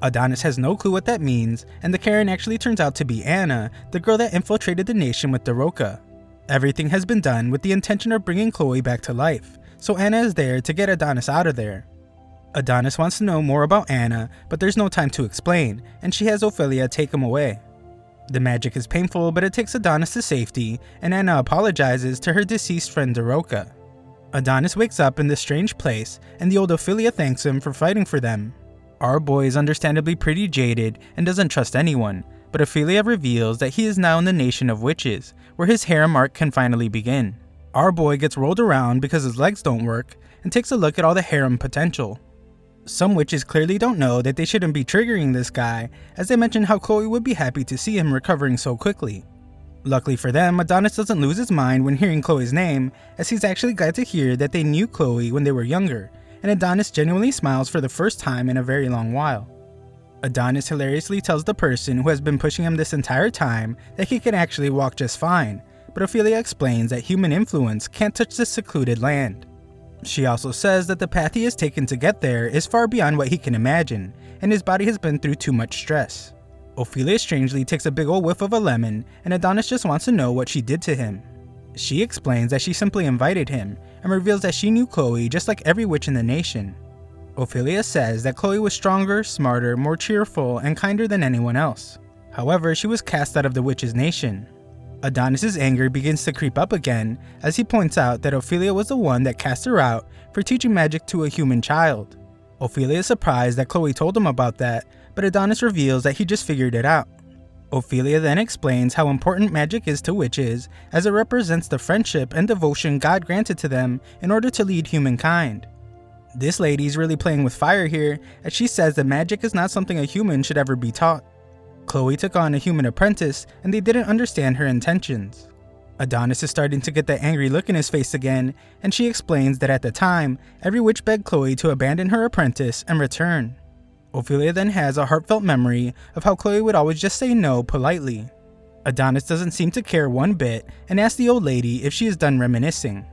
Adonis has no clue what that means, and the Karen actually turns out to be Anna, the girl that infiltrated the nation with Daroka. Everything has been done with the intention of bringing Chloe back to life, so Anna is there to get Adonis out of there. Adonis wants to know more about Anna, but there's no time to explain, and she has Ophelia take him away. The magic is painful, but it takes Adonis to safety, and Anna apologizes to her deceased friend Daroka. Adonis wakes up in this strange place, and the old Ophelia thanks him for fighting for them. Our boy is understandably pretty jaded and doesn't trust anyone, but Ophelia reveals that he is now in the nation of witches, where his harem arc can finally begin. Our boy gets rolled around because his legs don't work, and takes a look at all the harem potential. Some witches clearly don't know that they shouldn't be triggering this guy, as they mention how Chloe would be happy to see him recovering so quickly. Luckily for them, Adonis doesn't lose his mind when hearing Chloe's name, as he's actually glad to hear that they knew Chloe when they were younger, and Adonis genuinely smiles for the first time in a very long while. Adonis hilariously tells the person who has been pushing him this entire time that he can actually walk just fine, but Ophelia explains that human influence can't touch this secluded land. She also says that the path he has taken to get there is far beyond what he can imagine, and his body has been through too much stress. Ophelia strangely takes a big ol' whiff of a lemon, and Adonis just wants to know what she did to him. She explains that she simply invited him, and reveals that she knew Chloe just like every witch in the nation. Ophelia says that Chloe was stronger, smarter, more cheerful, and kinder than anyone else. However, she was cast out of the witch's nation. Adonis' anger begins to creep up again as he points out that Ophelia was the one that cast her out for teaching magic to a human child. Ophelia is surprised that Chloe told him about that, but Adonis reveals that he just figured it out. Ophelia then explains how important magic is to witches, as it represents the friendship and devotion God granted to them in order to lead humankind. This lady's really playing with fire here, as she says that magic is not something a human should ever be taught. Chloe took on a human apprentice, and they didn't understand her intentions. Adonis is starting to get that angry look in his face again, and she explains that at the time, every witch begged Chloe to abandon her apprentice and return. Ophelia then has a heartfelt memory of how Chloe would always just say no politely. Adonis doesn't seem to care one bit, and asks the old lady if she is done reminiscing.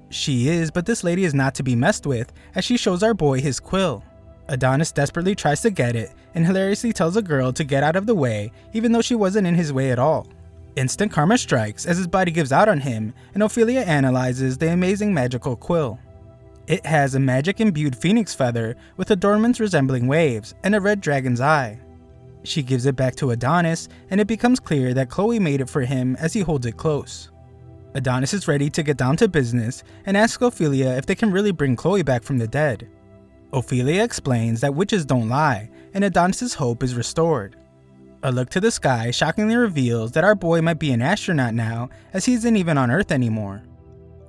She is, but this lady is not to be messed with, as she shows our boy his quill. Adonis desperately tries to get it, and hilariously tells the girl to get out of the way, even though she wasn't in his way at all. Instant karma strikes as his body gives out on him, and Ophelia analyzes the amazing magical quill. It has a magic-imbued phoenix feather with adornments resembling waves and a red dragon's eye. She gives it back to Adonis, and it becomes clear that Chloe made it for him as he holds it close. Adonis is ready to get down to business and asks Ophelia if they can really bring Chloe back from the dead. Ophelia explains that witches don't lie, and Adonis' hope is restored. A look to the sky shockingly reveals that our boy might be an astronaut now, as he isn't even on Earth anymore.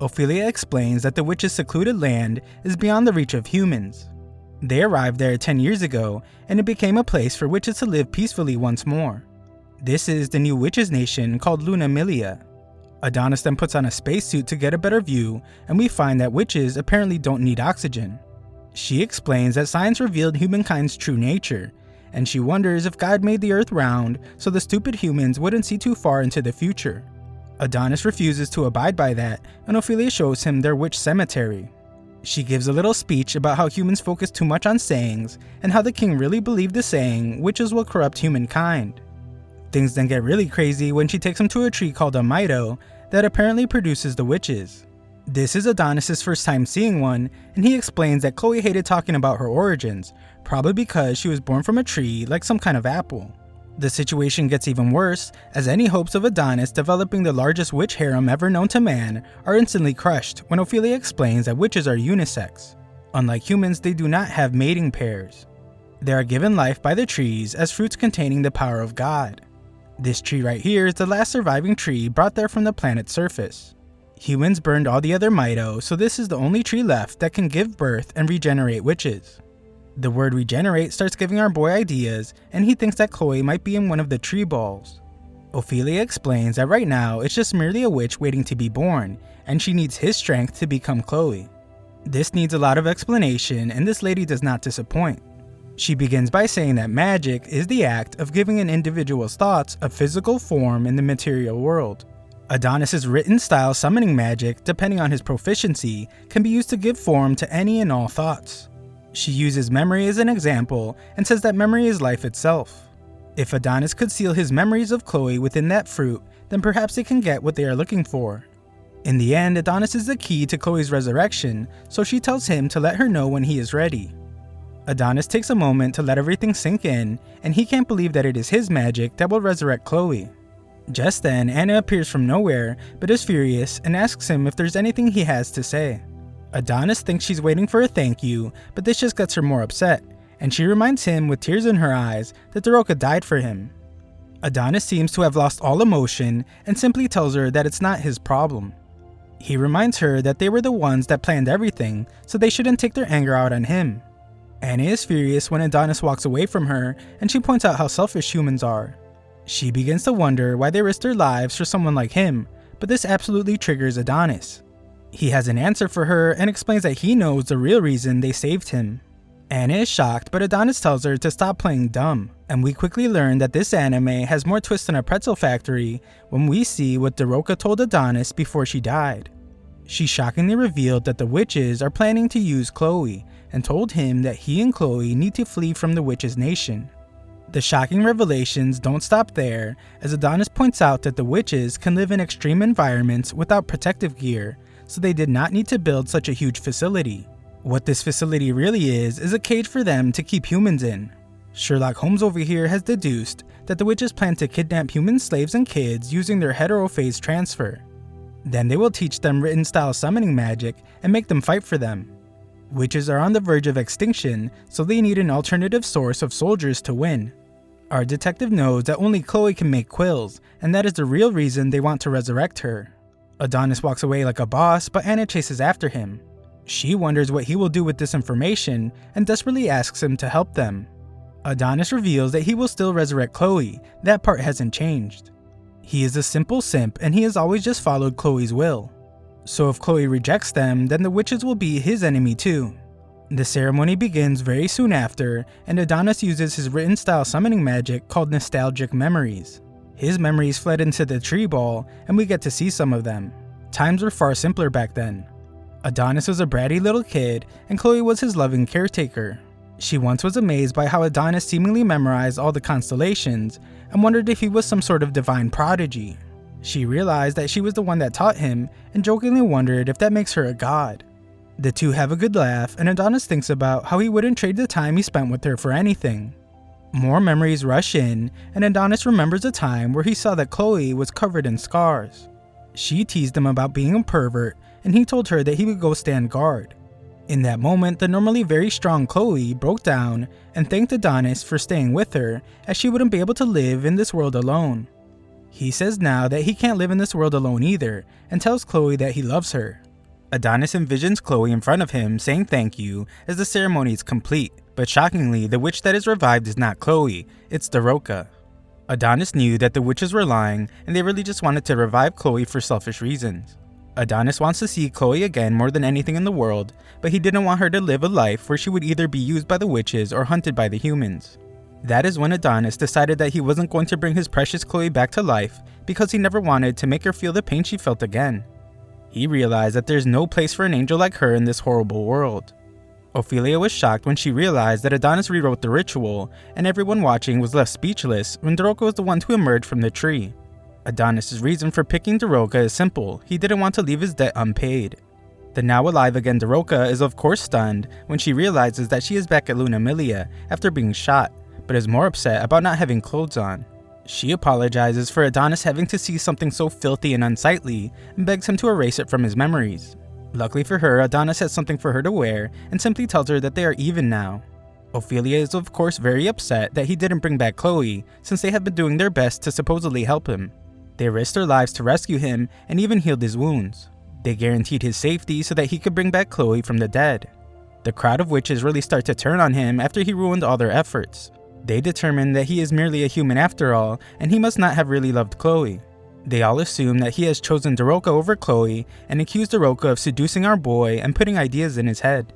Ophelia explains that the witches' secluded land is beyond the reach of humans. They arrived there 10 years ago, and it became a place for witches to live peacefully once more. This is the new witches' nation called Luna Milia. Adonis then puts on a spacesuit to get a better view, and we find that witches apparently don't need oxygen. She explains that science revealed humankind's true nature, and she wonders if God made the earth round so the stupid humans wouldn't see too far into the future. Adonis refuses to abide by that, and Ophelia shows him their witch cemetery. She gives a little speech about how humans focus too much on sayings, and how the king really believed the saying, witches will corrupt humankind. Things then get really crazy when she takes him to a tree called a Mito that apparently produces the witches. This is Adonis' first time seeing one, and he explains that Chloe hated talking about her origins, probably because she was born from a tree like some kind of apple. The situation gets even worse, as any hopes of Adonis developing the largest witch harem ever known to man are instantly crushed when Ophelia explains that witches are unisex. Unlike humans, they do not have mating pairs. They are given life by the trees as fruits containing the power of God. This tree right here is the last surviving tree brought there from the planet's surface. Humans burned all the other Mito, so this is the only tree left that can give birth and regenerate witches. The word regenerate starts giving our boy ideas, and he thinks that Chloe might be in one of the tree balls. Ophelia explains that right now it's just merely a witch waiting to be born, and she needs his strength to become Chloe. This needs a lot of explanation, and this lady does not disappoint. She begins by saying that magic is the act of giving an individual's thoughts a physical form in the material world. Adonis' written style summoning magic, depending on his proficiency, can be used to give form to any and all thoughts. She uses memory as an example and says that memory is life itself. If Adonis could seal his memories of Chloe within that fruit, then perhaps they can get what they are looking for. In the end, Adonis is the key to Chloe's resurrection, so she tells him to let her know when he is ready. Adonis takes a moment to let everything sink in, and he can't believe that it is his magic that will resurrect Chloe. Just then, Anna appears from nowhere, but is furious and asks him if there's anything he has to say. Adonis thinks she's waiting for a thank you, but this just gets her more upset, and she reminds him with tears in her eyes that Daroka died for him. Adonis seems to have lost all emotion and simply tells her that it's not his problem. He reminds her that they were the ones that planned everything, so they shouldn't take their anger out on him. Anna is furious when Adonis walks away from her, and she points out how selfish humans are. She begins to wonder why they risk their lives for someone like him, but this absolutely triggers Adonis. He has an answer for her and explains that he knows the real reason they saved him. Anna is shocked, but Adonis tells her to stop playing dumb, and we quickly learn that this anime has more twists than a pretzel factory when we see what Daroka told Adonis before she died. She shockingly revealed that the witches are planning to use Chloe, and told him that he and Chloe need to flee from the witches' nation. The shocking revelations don't stop there, as Adonis points out that the witches can live in extreme environments without protective gear, so they did not need to build such a huge facility. What this facility really is a cage for them to keep humans in. Sherlock Holmes over here has deduced that the witches plan to kidnap human slaves and kids using their heterophase transfer. Then they will teach them written style summoning magic and make them fight for them. Witches are on the verge of extinction, so they need an alternative source of soldiers to win. Our detective knows that only Chloe can make quills, and that is the real reason they want to resurrect her. Adonis walks away like a boss, but Anna chases after him. She wonders what he will do with this information and desperately asks him to help them. Adonis reveals that he will still resurrect Chloe, that part hasn't changed. He is a simple simp and he has always just followed Chloe's will. So if Chloe rejects them, then the witches will be his enemy too. The ceremony begins very soon after, and Adonis uses his written style summoning magic called nostalgic memories. His memories fled into the tree ball, and we get to see some of them. Times were far simpler back then. Adonis was a bratty little kid, and Chloe was his loving caretaker. She once was amazed by how Adonis seemingly memorized all the constellations, and wondered if he was some sort of divine prodigy. She realized that she was the one that taught him and jokingly wondered if that makes her a god. The two have a good laugh, and Adonis thinks about how he wouldn't trade the time he spent with her for anything. More memories rush in, and Adonis remembers a time where he saw that Chloe was covered in scars. She teased him about being a pervert, and he told her that he would go stand guard. In that moment, the normally very strong Chloe broke down and thanked Adonis for staying with her, as she wouldn't be able to live in this world alone. He says now that he can't live in this world alone either, and tells Chloe that he loves her. Adonis envisions Chloe in front of him saying thank you as the ceremony is complete, but shockingly, the witch that is revived is not Chloe, it's Daroka. Adonis knew that the witches were lying, and they really just wanted to revive Chloe for selfish reasons. Adonis wants to see Chloe again more than anything in the world, but he didn't want her to live a life where she would either be used by the witches or hunted by the humans. That is when Adonis decided that he wasn't going to bring his precious Chloe back to life because he never wanted to make her feel the pain she felt again. He realized that there's no place for an angel like her in this horrible world. Ophelia was shocked when she realized that Adonis rewrote the ritual, and everyone watching was left speechless when Daroka was the one to emerge from the tree. Adonis' reason for picking Daroka is simple: he didn't want to leave his debt unpaid. The now alive again Daroka is of course stunned when she realizes that she is back at Lunamilia after being shot, but is more upset about not having clothes on. She apologizes for Adonis having to see something so filthy and unsightly and begs him to erase it from his memories. Luckily for her, Adonis has something for her to wear and simply tells her that they are even now. Ophelia is of course very upset that he didn't bring back Chloe, since they have been doing their best to supposedly help him. They risked their lives to rescue him and even healed his wounds. They guaranteed his safety so that he could bring back Chloe from the dead. The crowd of witches really start to turn on him after he ruined all their efforts. They determine that he is merely a human after all, and he must not have really loved Chloe. They all assume that he has chosen Daroka over Chloe and accuse Daroka of seducing our boy and putting ideas in his head.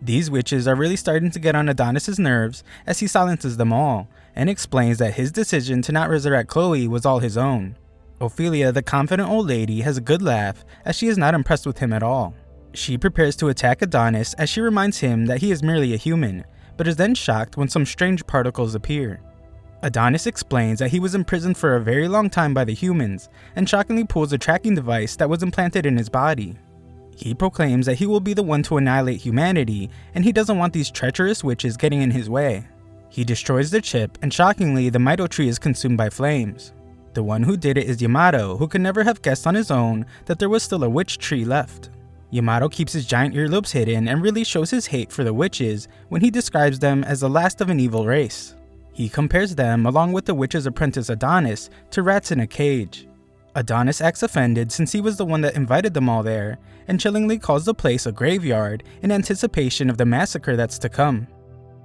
These witches are really starting to get on Adonis' nerves as he silences them all, and explains that his decision to not resurrect Chloe was all his own. Ophelia, the confident old lady, has a good laugh as she is not impressed with him at all. She prepares to attack Adonis as she reminds him that he is merely a human, but is then shocked when some strange particles appear. Adonis explains that he was imprisoned for a very long time by the humans, and shockingly pulls a tracking device that was implanted in his body. He proclaims that he will be the one to annihilate humanity, and he doesn't want these treacherous witches getting in his way. He destroys the chip, and shockingly, the Mito tree is consumed by flames. The one who did it is Yamato, who could never have guessed on his own that there was still a witch tree left. Yamato keeps his giant earlobes hidden and really shows his hate for the witches when he describes them as the last of an evil race. He compares them, along with the witch's apprentice Adonis, to rats in a cage. Adonis acts offended since he was the one that invited them all there, and chillingly calls the place a graveyard in anticipation of the massacre that's to come.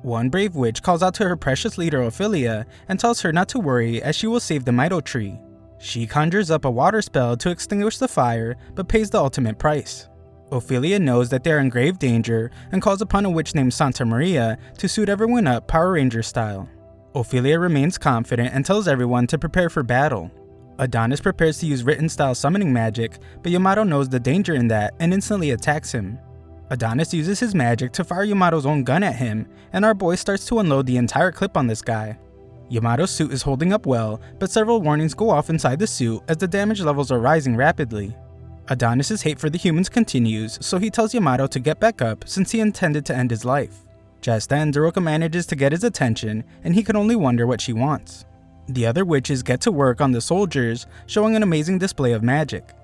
One brave witch calls out to her precious leader Ophelia and tells her not to worry as she will save the Mito tree. She conjures up a water spell to extinguish the fire but pays the ultimate price. Ophelia knows that they are in grave danger and calls upon a witch named Santa Maria to suit everyone up Power Ranger style. Ophelia remains confident and tells everyone to prepare for battle. Adonis prepares to use written style summoning magic, but Yamato knows the danger in that and instantly attacks him. Adonis uses his magic to fire Yamato's own gun at him, and our boy starts to unload the entire clip on this guy. Yamato's suit is holding up well, but several warnings go off inside the suit as the damage levels are rising rapidly. Adonis' hate for the humans continues, so he tells Yamato to get back up since he intended to end his life. Just then, Daroka manages to get his attention, and he can only wonder what she wants. The other witches get to work on the soldiers, showing an amazing display of magic.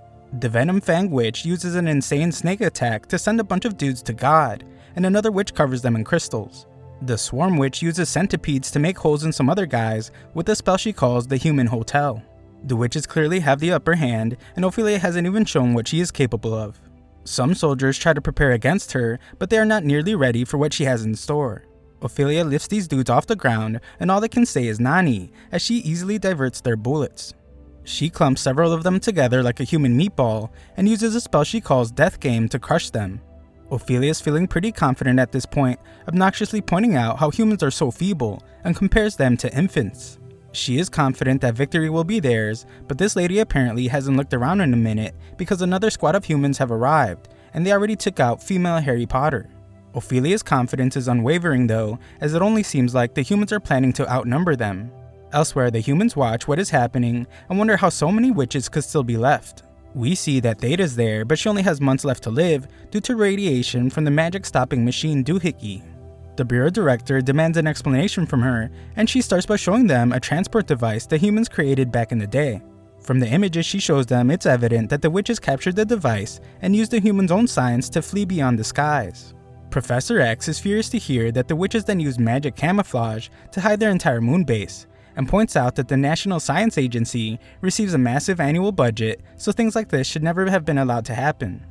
The Venom Fang Witch uses an insane snake attack to send a bunch of dudes to God, and another witch covers them in crystals. The Swarm Witch uses centipedes to make holes in some other guys with a spell she calls the Human Hotel. The witches clearly have the upper hand, and Ophelia hasn't even shown what she is capable of. Some soldiers try to prepare against her, but they are not nearly ready for what she has in store. Ophelia lifts these dudes off the ground, and all they can say is Nani, as she easily diverts their bullets. She clumps several of them together like a human meatball, and uses a spell she calls Death Game to crush them. Ophelia is feeling pretty confident at this point, obnoxiously pointing out how humans are so feeble, and compares them to infants. She is confident that victory will be theirs, but this lady apparently hasn't looked around in a minute because another squad of humans have arrived, and they already took out female Harry Potter. Ophelia's confidence is unwavering though, as it only seems like the humans are planning to outnumber them. Elsewhere, the humans watch what is happening and wonder how so many witches could still be left. We see that Theta's there, but she only has months left to live due to radiation from the magic-stopping machine Doohickey. The bureau director demands an explanation from her, and she starts by showing them a transport device the humans created back in the day. From the images she shows them, it's evident that the witches captured the device and used the humans' own science to flee beyond the skies. Professor X is furious to hear that the witches then used magic camouflage to hide their entire moon base, and points out that the National Science Agency receives a massive annual budget, so things like this should never have been allowed to happen.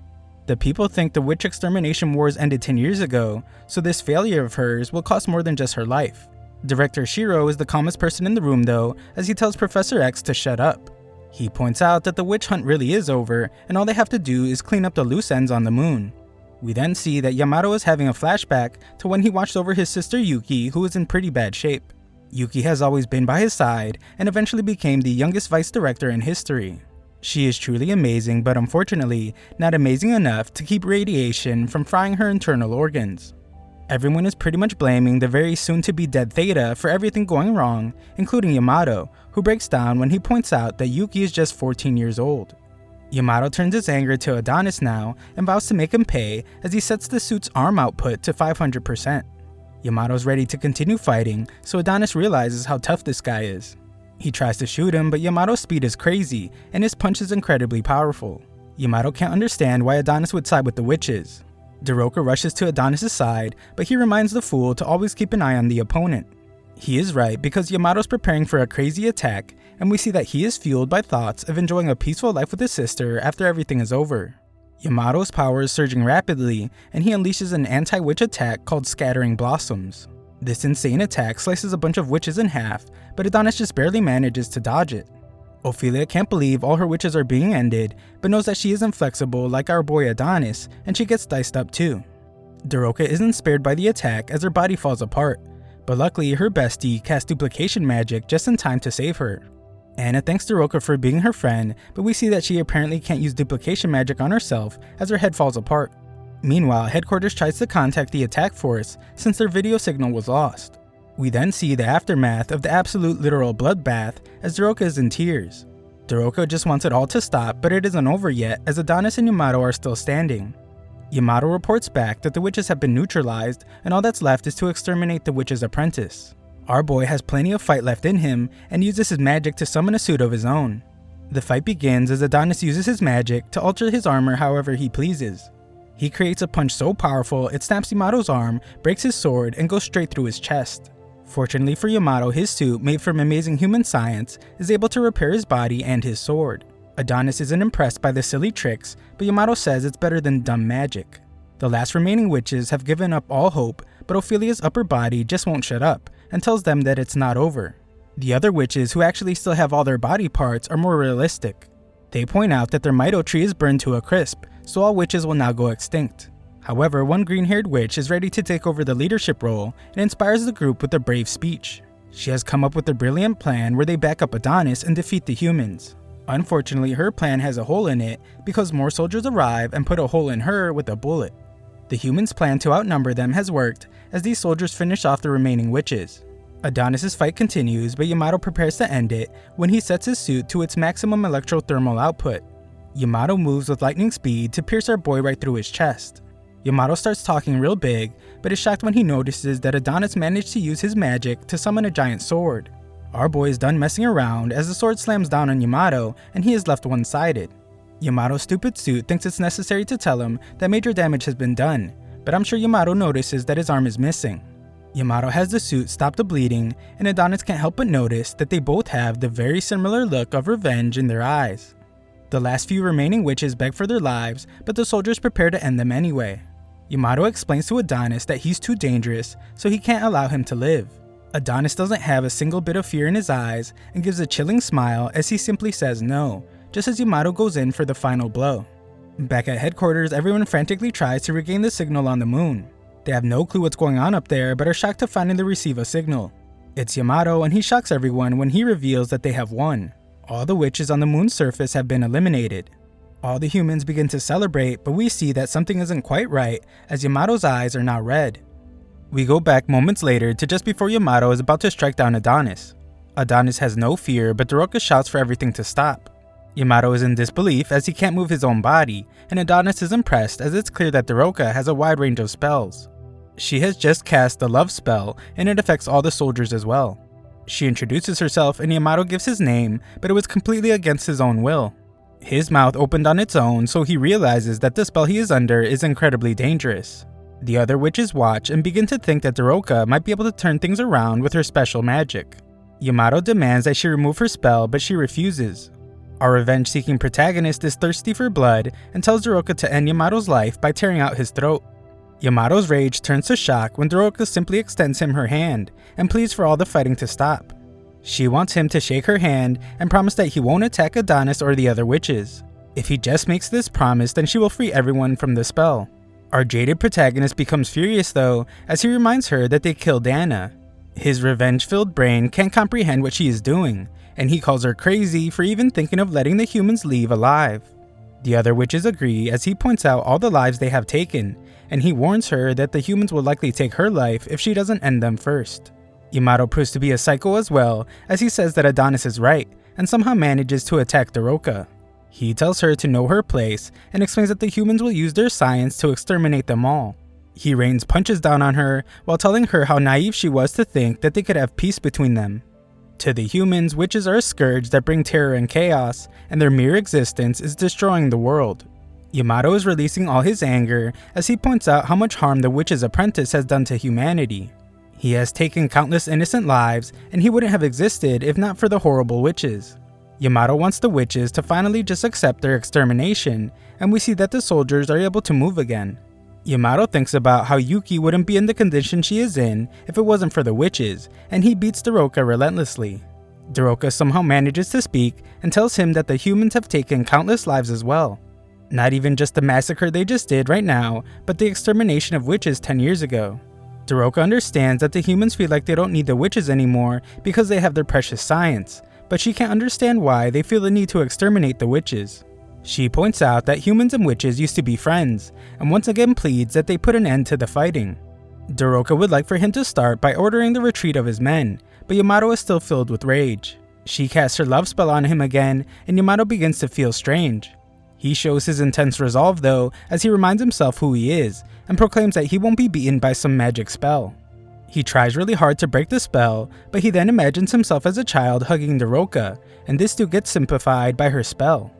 The people think the witch extermination wars ended 10 years ago, so this failure of hers will cost more than just her life. Director Shiro is the calmest person in the room though, as he tells Professor X to shut up. He points out that the witch hunt really is over, and all they have to do is clean up the loose ends on the moon. We then see that Yamato is having a flashback to when he watched over his sister Yuki, who is in pretty bad shape. Yuki has always been by his side, and eventually became the youngest vice director in history. She is truly amazing, but unfortunately, not amazing enough to keep radiation from frying her internal organs. Everyone is pretty much blaming the very soon-to-be dead Theta for everything going wrong, including Yamato, who breaks down when he points out that Yuki is just 14 years old. Yamato turns his anger to Adonis now and vows to make him pay as he sets the suit's arm output to 500%. Yamato's ready to continue fighting, so Adonis realizes how tough this guy is. He tries to shoot him, but Yamato's speed is crazy, and his punch is incredibly powerful. Yamato can't understand why Adonis would side with the witches. Daroka rushes to Adonis' side, but he reminds the fool to always keep an eye on the opponent. He is right, because Yamato's preparing for a crazy attack, and we see that he is fueled by thoughts of enjoying a peaceful life with his sister after everything is over. Yamato's power is surging rapidly, and he unleashes an anti-witch attack called Scattering Blossoms. This insane attack slices a bunch of witches in half, but Adonis just barely manages to dodge it. Ophelia can't believe all her witches are being ended, but knows that she isn't flexible like our boy Adonis, and she gets diced up too. Daroka isn't spared by the attack as her body falls apart, but luckily her bestie casts duplication magic just in time to save her. Anna thanks Daroka for being her friend, but we see that she apparently can't use duplication magic on herself as her head falls apart. Meanwhile, Headquarters tries to contact the attack force since their video signal was lost. We then see the aftermath of the absolute literal bloodbath as Daroka is in tears. Daroka just wants it all to stop, but it isn't over yet as Adonis and Yamato are still standing. Yamato reports back that the witches have been neutralized and all that's left is to exterminate the witch's apprentice. Our boy has plenty of fight left in him and uses his magic to summon a suit of his own. The fight begins as Adonis uses his magic to alter his armor however he pleases. He creates a punch so powerful it snaps Yamato's arm, breaks his sword, and goes straight through his chest. Fortunately for Yamato, his suit, made from amazing human science, is able to repair his body and his sword. Adonis isn't impressed by the silly tricks, but Yamato says it's better than dumb magic. The last remaining witches have given up all hope, but Ophelia's upper body just won't shut up, and tells them that it's not over. The other witches, who actually still have all their body parts, are more realistic. They point out that their Mito tree is burned to a crisp, so all witches will now go extinct. However, one green-haired witch is ready to take over the leadership role and inspires the group with a brave speech. She has come up with a brilliant plan where they back up Adonis and defeat the humans. Unfortunately, her plan has a hole in it because more soldiers arrive and put a hole in her with a bullet. The humans' plan to outnumber them has worked as these soldiers finish off the remaining witches. Adonis' fight continues, but Yamato prepares to end it when he sets his suit to its maximum electrothermal output. Yamato moves with lightning speed to pierce our boy right through his chest. Yamato starts talking real big, but is shocked when he notices that Adonis managed to use his magic to summon a giant sword. Our boy is done messing around as the sword slams down on Yamato and he is left one-sided. Yamato's stupid suit thinks it's necessary to tell him that major damage has been done, but I'm sure Yamato notices that his arm is missing. Yamato has the suit stop the bleeding, and Adonis can't help but notice that they both have the very similar look of revenge in their eyes. The last few remaining witches beg for their lives, but the soldiers prepare to end them anyway. Yamato explains to Adonis that he's too dangerous, so he can't allow him to live. Adonis doesn't have a single bit of fear in his eyes and gives a chilling smile as he simply says no, just as Yamato goes in for the final blow. Back at headquarters, everyone frantically tries to regain the signal on the moon. They have no clue what's going on up there, but are shocked to finally receive a signal. It's Yamato, and he shocks everyone when he reveals that they have won. All the witches on the moon's surface have been eliminated. All the humans begin to celebrate, but we see that something isn't quite right as Yamato's eyes are now red. We go back moments later to just before Yamato is about to strike down Adonis. Adonis has no fear, but Daroka shouts for everything to stop. Yamato is in disbelief as he can't move his own body, and Adonis is impressed as it's clear that Daroka has a wide range of spells. She has just cast the love spell, and it affects all the soldiers as well. She introduces herself and Yamato gives his name, but it was completely against his own will. His mouth opened on its own, so he realizes that the spell he is under is incredibly dangerous. The other witches watch and begin to think that Daroka might be able to turn things around with her special magic. Yamato demands that she remove her spell, but she refuses. Our revenge-seeking protagonist is thirsty for blood and tells Daroka to end Yamato's life by tearing out his throat. Yamato's rage turns to shock when Daroka simply extends him her hand and pleads for all the fighting to stop. She wants him to shake her hand and promise that he won't attack Adonis or the other witches. If he just makes this promise, then she will free everyone from the spell. Our jaded protagonist becomes furious though, as he reminds her that they killed Anna. His revenge-filled brain can't comprehend what she is doing, and he calls her crazy for even thinking of letting the humans leave alive. The other witches agree as he points out all the lives they have taken, and he warns her that the humans will likely take her life if she doesn't end them first. Yamato proves to be a psycho as well, as he says that Adonis is right, and somehow manages to attack Daroka. He tells her to know her place, and explains that the humans will use their science to exterminate them all. He rains punches down on her, while telling her how naive she was to think that they could have peace between them. To the humans, witches are a scourge that bring terror and chaos, and their mere existence is destroying the world. Yamato is releasing all his anger, as he points out how much harm the witch's apprentice has done to humanity. He has taken countless innocent lives, and he wouldn't have existed if not for the horrible witches. Yamato wants the witches to finally just accept their extermination, and we see that the soldiers are able to move again. Yamato thinks about how Yuki wouldn't be in the condition she is in if it wasn't for the witches, and he beats Daroka relentlessly. Daroka somehow manages to speak and tells him that the humans have taken countless lives as well. Not even just the massacre they just did right now, but the extermination of witches 10 years ago. Daroka understands that the humans feel like they don't need the witches anymore because they have their precious science, but she can't understand why they feel the need to exterminate the witches. She points out that humans and witches used to be friends, and once again pleads that they put an end to the fighting. Daroka would like for him to start by ordering the retreat of his men, but Yamato is still filled with rage. She casts her love spell on him again, and Yamato begins to feel strange. He shows his intense resolve though, as he reminds himself who he is, and proclaims that he won't be beaten by some magic spell. He tries really hard to break the spell, but he then imagines himself as a child hugging Daroka, and this too gets simplified by her spell.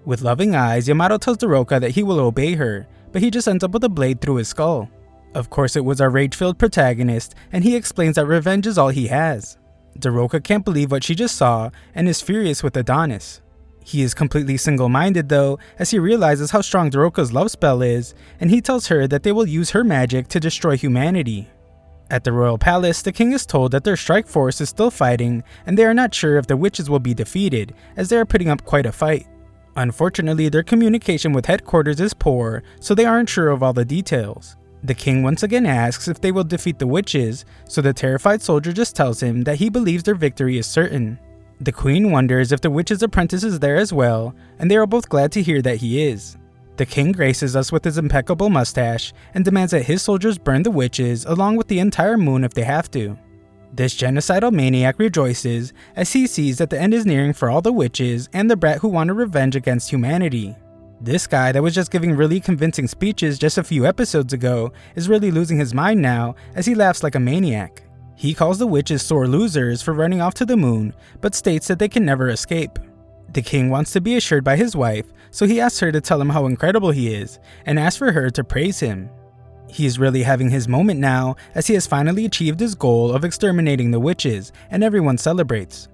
With loving eyes, Yamato tells Daroka that he will obey her, but he just ends up with a blade through his skull. Of course it was our rage-filled protagonist, and he explains that revenge is all he has. Daroka can't believe what she just saw, and is furious with Adonis. He is completely single-minded though, as he realizes how strong Daroka's love spell is, and he tells her that they will use her magic to destroy humanity. At the royal palace, the king is told that their strike force is still fighting, and they are not sure if the witches will be defeated, as they are putting up quite a fight. Unfortunately, their communication with headquarters is poor, so they aren't sure of all the details. The king once again asks if they will defeat the witches, so the terrified soldier just tells him that he believes their victory is certain. The queen wonders if the witch's apprentice is there as well, and they are both glad to hear that he is. The king graces us with his impeccable mustache and demands that his soldiers burn the witches along with the entire moon if they have to. This genocidal maniac rejoices as he sees that the end is nearing for all the witches and the brat who wanted revenge against humanity. This guy that was just giving really convincing speeches just a few episodes ago is really losing his mind now as he laughs like a maniac. He calls the witches sore losers for running off to the moon, but states that they can never escape. The king wants to be assured by his wife, so he asks her to tell him how incredible he is, and asks for her to praise him. He is really having his moment now, as he has finally achieved his goal of exterminating the witches, and everyone celebrates.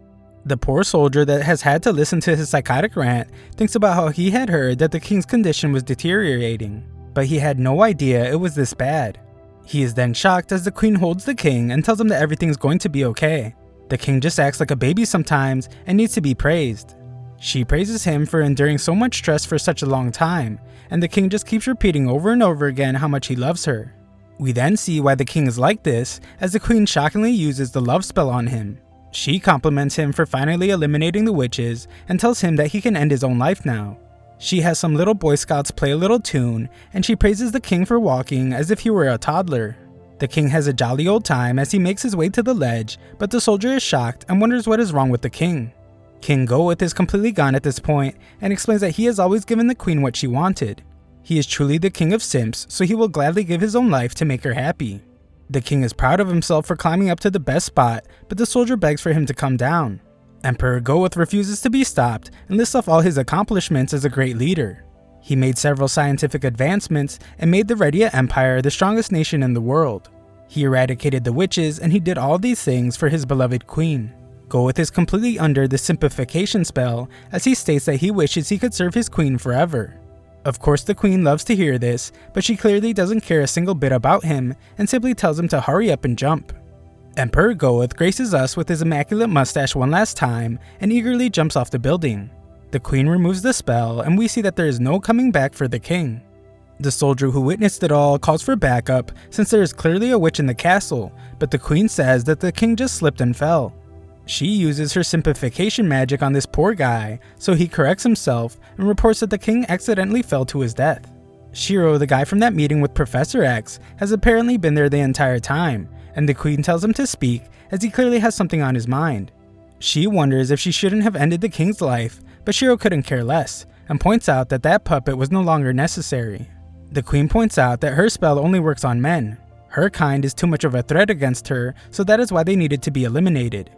The poor soldier that has had to listen to his psychotic rant thinks about how he had heard that the king's condition was deteriorating, but he had no idea it was this bad. He is then shocked as the queen holds the king and tells him that everything's going to be okay. The king just acts like a baby sometimes and needs to be praised. She praises him for enduring so much stress for such a long time, and the king just keeps repeating over and over again how much he loves her. We then see why the king is like this, as the queen shockingly uses the love spell on him. She compliments him for finally eliminating the witches and tells him that he can end his own life now. She has some little Boy Scouts play a little tune, and she praises the king for walking as if he were a toddler. The king has a jolly old time as he makes his way to the ledge, but the soldier is shocked and wonders what is wrong with the king. King Goeth is completely gone at this point and explains that he has always given the queen what she wanted. He is truly the king of simps, so he will gladly give his own life to make her happy. The king is proud of himself for climbing up to the best spot, but the soldier begs for him to come down. Emperor Goeth refuses to be stopped and lists off all his accomplishments as a great leader. He made several scientific advancements and made the Redia Empire the strongest nation in the world. He eradicated the witches, and he did all these things for his beloved queen. Goeth is completely under the simplification spell as he states that he wishes he could serve his queen forever. Of course the queen loves to hear this, but she clearly doesn't care a single bit about him and simply tells him to hurry up and jump. Emperor Goeth graces us with his immaculate mustache one last time and eagerly jumps off the building. The queen removes the spell and we see that there is no coming back for the king. The soldier who witnessed it all calls for backup since there is clearly a witch in the castle, but the queen says that the king just slipped and fell. She uses her simplification magic on this poor guy, so he corrects himself and reports that the king accidentally fell to his death. Shiro, the guy from that meeting with Professor X, has apparently been there the entire time, and the queen tells him to speak as he clearly has something on his mind. She wonders if she shouldn't have ended the king's life, but Shiro couldn't care less, and points out that that puppet was no longer necessary. The queen points out that her spell only works on men. Her kind is too much of a threat against her, so that is why they needed to be eliminated.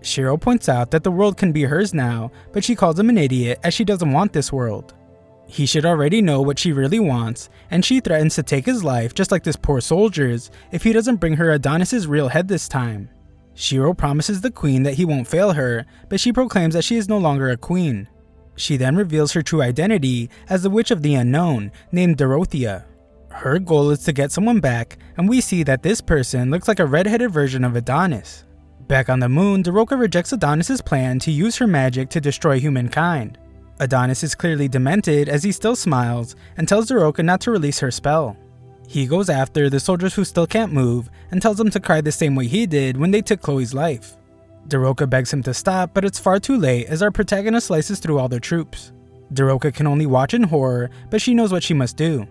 Shiro points out that the world can be hers now, but she calls him an idiot as she doesn't want this world. He should already know what she really wants, and she threatens to take his life just like this poor soldier's if he doesn't bring her Adonis's real head this time. Shiro promises the queen that he won't fail her, but she proclaims that she is no longer a queen. She then reveals her true identity as the Witch of the Unknown, named Dorothea. Her goal is to get someone back, and we see that this person looks like a red-headed version of Adonis. Back on the moon, Doroka rejects Adonis's plan to use her magic to destroy humankind. Adonis is clearly demented as he still smiles and tells Doroka not to release her spell. He goes after the soldiers who still can't move and tells them to cry the same way he did when they took Chloe's life. Doroka begs him to stop, but it's far too late as our protagonist slices through all the troops. Doroka can only watch in horror, but she knows what she must do.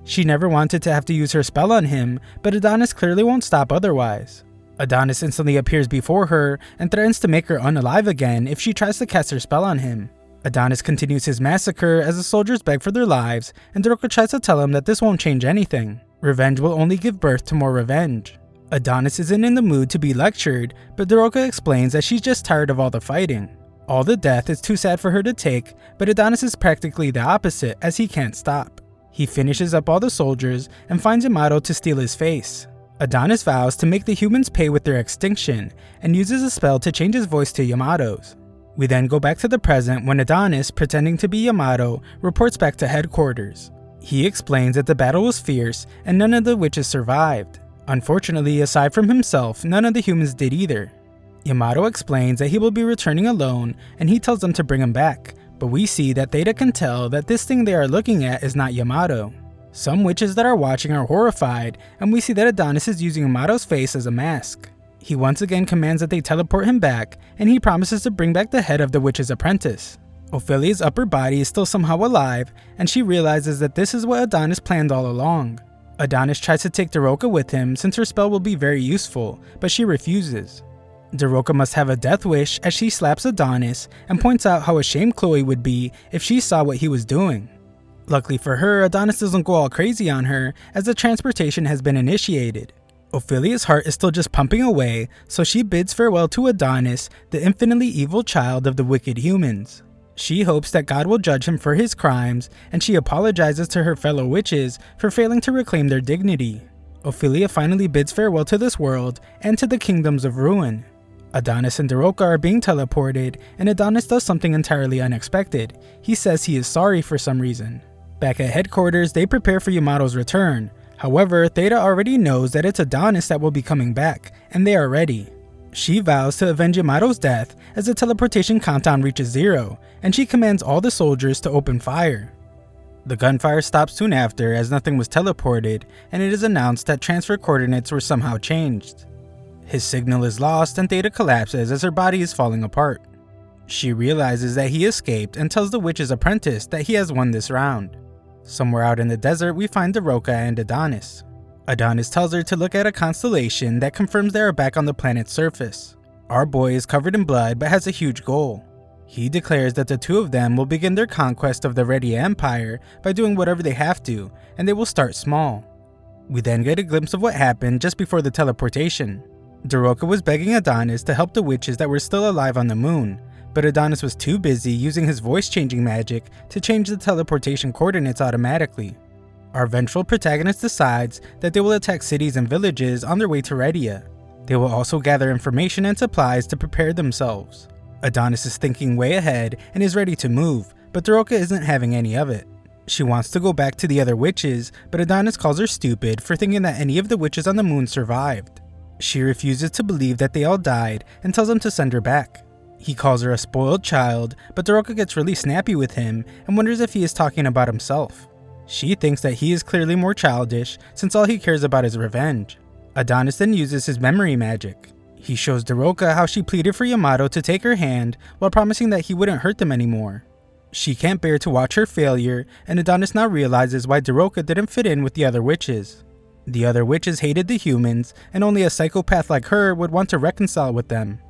She never wanted to have to use her spell on him, but Adonis clearly won't stop otherwise. Adonis instantly appears before her and threatens to make her unalive again if she tries to cast her spell on him. Adonis continues his massacre as the soldiers beg for their lives, and Doroka tries to tell him that this won't change anything. Revenge will only give birth to more revenge. Adonis isn't in the mood to be lectured, but Doroka explains that she's just tired of all the fighting. All the death is too sad for her to take, but Adonis is practically the opposite as he can't stop. He finishes up all the soldiers and finds Yamato to steal his face. Adonis vows to make the humans pay with their extinction and uses a spell to change his voice to Yamato's. We then go back to the present when Adonis, pretending to be Yamato, reports back to headquarters. He explains that the battle was fierce and none of the witches survived. Unfortunately, aside from himself, none of the humans did either. Yamato explains that he will be returning alone and he tells them to bring him back, but we see that Theta can tell that this thing they are looking at is not Yamato. Some witches that are watching are horrified, and we see that Adonis is using Yamato's face as a mask. He once again commands that they teleport him back, and he promises to bring back the head of the witch's apprentice. Ophelia's upper body is still somehow alive, and she realizes that this is what Adonis planned all along. Adonis tries to take Doroka with him since her spell will be very useful, but she refuses. Doroka must have a death wish as she slaps Adonis and points out how ashamed Chloe would be if she saw what he was doing. Luckily for her, Adonis doesn't go all crazy on her as the transportation has been initiated. Ophelia's heart is still just pumping away, so she bids farewell to Adonis, the infinitely evil child of the wicked humans. She hopes that God will judge him for his crimes, and she apologizes to her fellow witches for failing to reclaim their dignity. Ophelia finally bids farewell to this world and to the kingdoms of ruin. Adonis and Doroka are being teleported, and Adonis does something entirely unexpected. He says he is sorry for some reason. Back at headquarters, they prepare for Yamato's return. However, Theta already knows that it's Adonis that will be coming back, and they are ready. She vows to avenge Yamato's death as the teleportation countdown reaches 0, and she commands all the soldiers to open fire. The gunfire stops soon after as nothing was teleported, and it is announced that transfer coordinates were somehow changed. His signal is lost and Theta collapses as her body is falling apart. She realizes that he escaped and tells the witch's apprentice that he has won this round. Somewhere out in the desert, we find Doroka and Adonis. Adonis tells her to look at a constellation that confirms they are back on the planet's surface. Our boy is covered in blood but has a huge goal. He declares that the two of them will begin their conquest of the Redia Empire by doing whatever they have to, and they will start small. We then get a glimpse of what happened just before the teleportation. Daroka was begging Adonis to help the witches that were still alive on the moon, but Adonis was too busy using his voice-changing magic to change the teleportation coordinates automatically. Our vengeful protagonist decides that they will attack cities and villages on their way to Redia. They will also gather information and supplies to prepare themselves. Adonis is thinking way ahead and is ready to move, but Daroka isn't having any of it. She wants to go back to the other witches, but Adonis calls her stupid for thinking that any of the witches on the moon survived. She refuses to believe that they all died and tells him to send her back. He calls her a spoiled child, but Daroka gets really snappy with him and wonders if he is talking about himself. She thinks that he is clearly more childish since all he cares about is revenge. Adonis then uses his memory magic. He shows Daroka how she pleaded for Yamato to take her hand while promising that he wouldn't hurt them anymore. She can't bear to watch her failure, and Adonis now realizes why Daroka didn't fit in with the other witches. The other witches hated the humans, and only a psychopath like her would want to reconcile with them.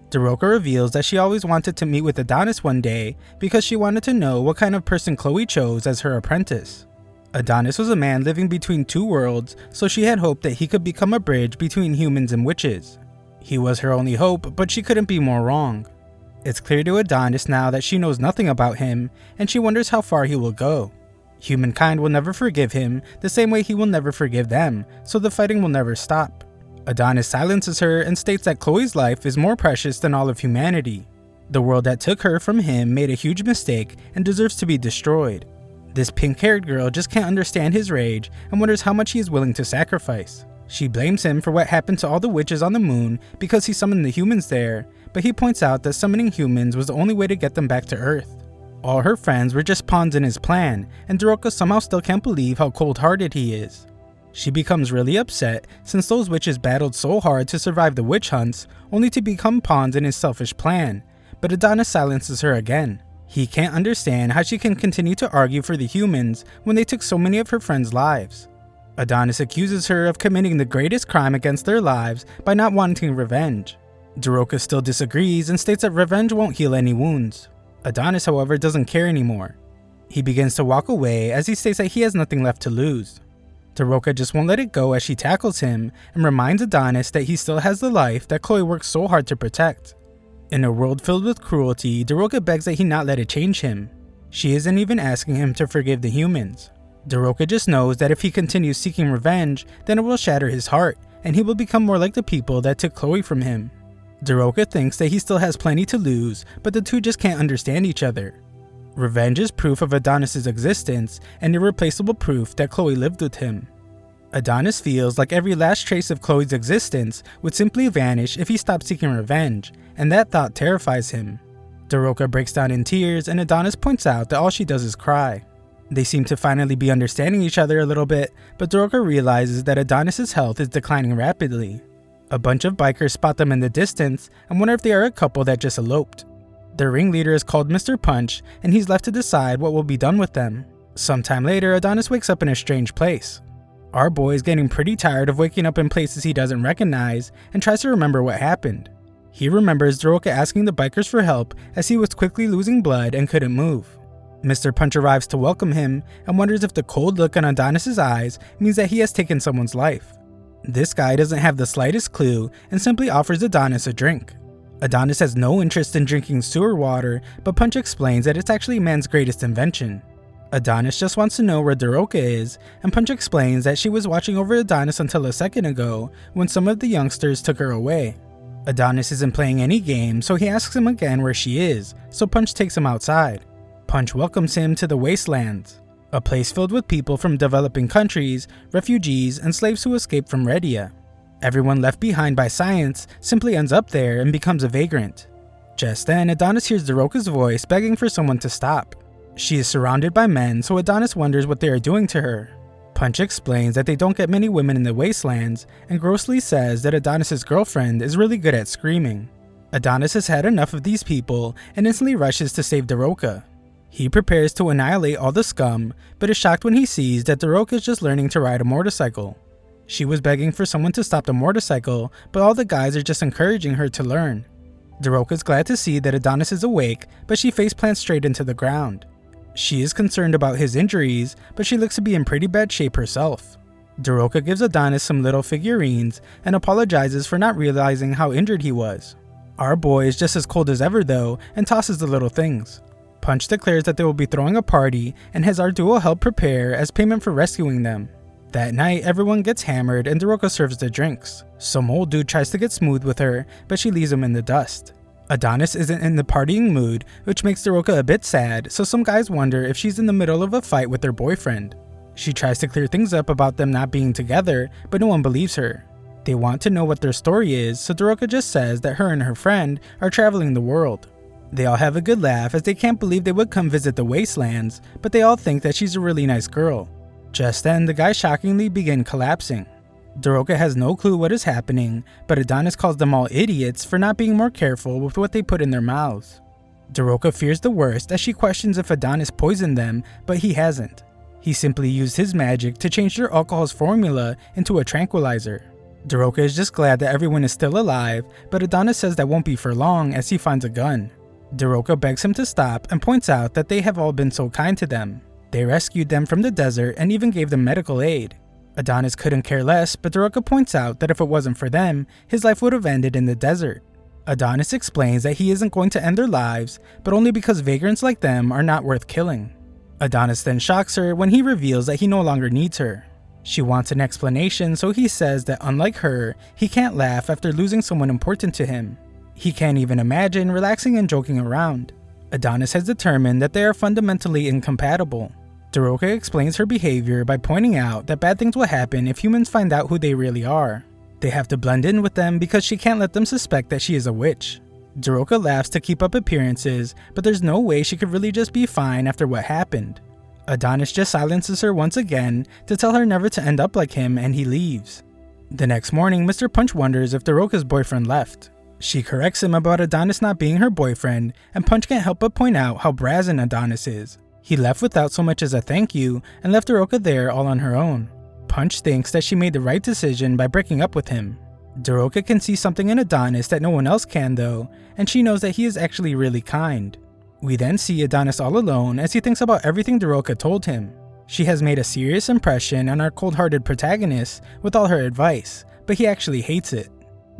Daroka reveals that she always wanted to meet with Adonis one day because she wanted to know what kind of person Chloe chose as her apprentice. Adonis was a man living between two worlds, so she had hoped that he could become a bridge between humans and witches. He was her only hope, but she couldn't be more wrong. It's clear to Adonis now that she knows nothing about him, and she wonders how far he will go. Humankind will never forgive him, the same way he will never forgive them, so the fighting will never stop. Adonis silences her and states that Chloe's life is more precious than all of humanity. The world that took her from him made a huge mistake and deserves to be destroyed. This pink-haired girl just can't understand his rage and wonders how much he is willing to sacrifice. She blames him for what happened to all the witches on the moon because he summoned the humans there, but he points out that summoning humans was the only way to get them back to Earth. All her friends were just pawns in his plan, and Daroka somehow still can't believe how cold-hearted he is. She becomes really upset since those witches battled so hard to survive the witch hunts, only to become pawns in his selfish plan, but Adonis silences her again. He can't understand how she can continue to argue for the humans when they took so many of her friends' lives. Adonis accuses her of committing the greatest crime against their lives by not wanting revenge. Daroka still disagrees and states that revenge won't heal any wounds. Adonis, however, doesn't care anymore. He begins to walk away as he states that he has nothing left to lose. Daroka just won't let it go as she tackles him and reminds Adonis that he still has the life that Chloe worked so hard to protect. In a world filled with cruelty, Daroka begs that he not let it change him. She isn't even asking him to forgive the humans. Daroka just knows that if he continues seeking revenge, then it will shatter his heart, and he will become more like the people that took Chloe from him. Daroka thinks that he still has plenty to lose, but the two just can't understand each other. Revenge is proof of Adonis' existence, and irreplaceable proof that Chloe lived with him. Adonis feels like every last trace of Chloe's existence would simply vanish if he stopped seeking revenge, and that thought terrifies him. Daroka breaks down in tears, and Adonis points out that all she does is cry. They seem to finally be understanding each other a little bit, but Daroka realizes that Adonis' health is declining rapidly. A bunch of bikers spot them in the distance and wonder if they are a couple that just eloped. Their ringleader is called Mr. Punch, and he's left to decide what will be done with them. Sometime later, Adonis wakes up in a strange place. Our boy is getting pretty tired of waking up in places he doesn't recognize and tries to remember what happened. He remembers Daroka asking the bikers for help as he was quickly losing blood and couldn't move. Mr. Punch arrives to welcome him and wonders if the cold look on Adonis' eyes means that he has taken someone's life. This guy doesn't have the slightest clue and simply offers Adonis a drink. Adonis has no interest in drinking sewer water, but Punch explains that it's actually man's greatest invention. Adonis just wants to know where Daroka is, and Punch explains that she was watching over Adonis until a second ago when some of the youngsters took her away. Adonis isn't playing any game, so he asks him again where she is, so Punch takes him outside. Punch welcomes him to the Wastelands, a place filled with people from developing countries, refugees, and slaves who escaped from Redia. Everyone left behind by science simply ends up there and becomes a vagrant. Just then, Adonis hears Daroka's voice begging for someone to stop. She is surrounded by men, so Adonis wonders what they are doing to her. Punch explains that they don't get many women in the Wastelands, and grossly says that Adonis' girlfriend is really good at screaming. Adonis has had enough of these people and instantly rushes to save Daroka. He prepares to annihilate all the scum, but is shocked when he sees that Daroka is just learning to ride a motorcycle. She was begging for someone to stop the motorcycle, but all the guys are just encouraging her to learn. Daroka's glad to see that Adonis is awake, but she face plants straight into the ground. She is concerned about his injuries, but she looks to be in pretty bad shape herself. Daroka gives Adonis some little figurines and apologizes for not realizing how injured he was. Our boy is just as cold as ever though and tosses the little things. Punch declares that they will be throwing a party and has our duo help prepare as payment for rescuing them. That night, everyone gets hammered and Daroka serves the drinks. Some old dude tries to get smooth with her, but she leaves him in the dust. Adonis isn't in the partying mood, which makes Daroka a bit sad, so some guys wonder if she's in the middle of a fight with their boyfriend. She tries to clear things up about them not being together, but no one believes her. They want to know what their story is, so Daroka just says that her and her friend are traveling the world. They all have a good laugh as they can't believe they would come visit the wastelands, but they all think that she's a really nice girl. Just then, the guys shockingly begin collapsing. Daroka has no clue what is happening, but Adonis calls them all idiots for not being more careful with what they put in their mouths. Daroka fears the worst as she questions if Adonis poisoned them, but he hasn't. He simply used his magic to change their alcohol's formula into a tranquilizer. Daroka is just glad that everyone is still alive, but Adonis says that won't be for long as he finds a gun. Daroka begs him to stop and points out that they have all been so kind to them. They rescued them from the desert and even gave them medical aid. Adonis couldn't care less, but Daroka points out that if it wasn't for them, his life would have ended in the desert. Adonis explains that he isn't going to end their lives, but only because vagrants like them are not worth killing. Adonis then shocks her when he reveals that he no longer needs her. She wants an explanation, so he says that unlike her, he can't laugh after losing someone important to him. He can't even imagine relaxing and joking around. Adonis has determined that they are fundamentally incompatible. Daroka explains her behavior by pointing out that bad things will happen if humans find out who they really are. They have to blend in with them because she can't let them suspect that she is a witch. Daroka laughs to keep up appearances, but there's no way she could really just be fine after what happened. Adonis just silences her once again to tell her never to end up like him, and he leaves. The next morning, Mr. Punch wonders if Daroka's boyfriend left. She corrects him about Adonis not being her boyfriend, and Punch can't help but point out how brazen Adonis is. He left without so much as a thank you and left Daroka there all on her own. Punch thinks that she made the right decision by breaking up with him. Daroka can see something in Adonis that no one else can though, and she knows that he is actually really kind. We then see Adonis all alone as he thinks about everything Daroka told him. She has made a serious impression on our cold-hearted protagonist with all her advice, but he actually hates it.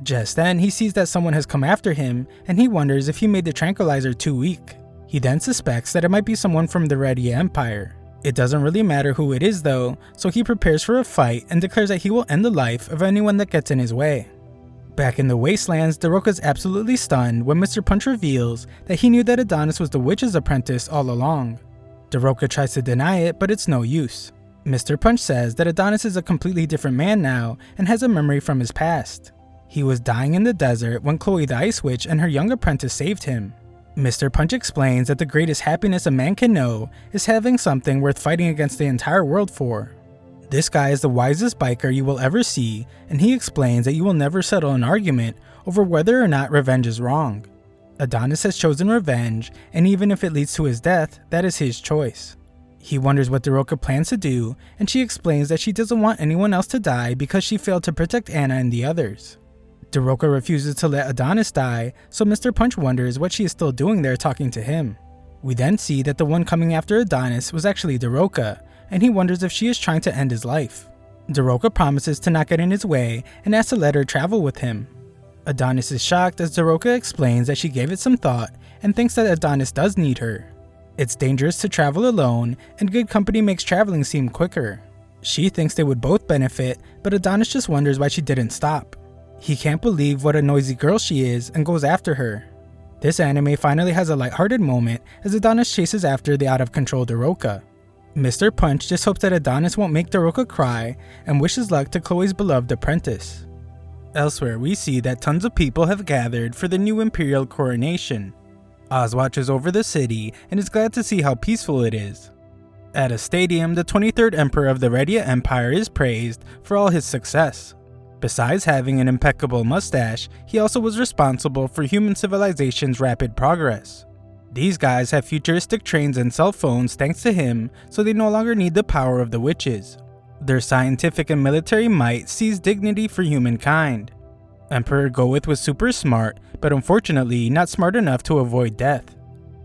Just then, he sees that someone has come after him, and he wonders if he made the tranquilizer too weak. He then suspects that it might be someone from the Red Empire. It doesn't really matter who it is though, so he prepares for a fight and declares that he will end the life of anyone that gets in his way. Back in the wastelands, Daroka's absolutely stunned when Mr. Punch reveals that he knew that Adonis was the witch's apprentice all along. Daroka tries to deny it, but it's no use. Mr. Punch says that Adonis is a completely different man now and has a memory from his past. He was dying in the desert when Chloe the Ice Witch and her young apprentice saved him. Mr. Punch explains that the greatest happiness a man can know is having something worth fighting against the entire world for. This guy is the wisest biker you will ever see, and he explains that you will never settle an argument over whether or not revenge is wrong. Adonis has chosen revenge, and even if it leads to his death, that is his choice. He wonders what Daroka plans to do, and she explains that she doesn't want anyone else to die because she failed to protect Anna and the others. Daroka refuses to let Adonis die, so Mr. Punch wonders what she is still doing there talking to him. We then see that the one coming after Adonis was actually Daroka, and he wonders if she is trying to end his life. Daroka promises to not get in his way and asks to let her travel with him. Adonis is shocked as Daroka explains that she gave it some thought and thinks that Adonis does need her. It's dangerous to travel alone, and good company makes traveling seem quicker. She thinks they would both benefit, but Adonis just wonders why she didn't stop. He can't believe what a noisy girl she is and goes after her. This anime finally has a lighthearted moment as Adonis chases after the out-of-control Daroka. Mr. Punch just hopes that Adonis won't make Daroka cry and wishes luck to Chloe's beloved apprentice. Elsewhere, we see that tons of people have gathered for the new imperial coronation. Oz watches over the city and is glad to see how peaceful it is. At a stadium, the 23rd Emperor of the Red Empire is praised for all his success. Besides having an impeccable mustache, he also was responsible for human civilization's rapid progress. These guys have futuristic trains and cell phones thanks to him, so they no longer need the power of the witches. Their scientific and military might sees dignity for humankind. Emperor Goeth was super smart, but unfortunately not smart enough to avoid death.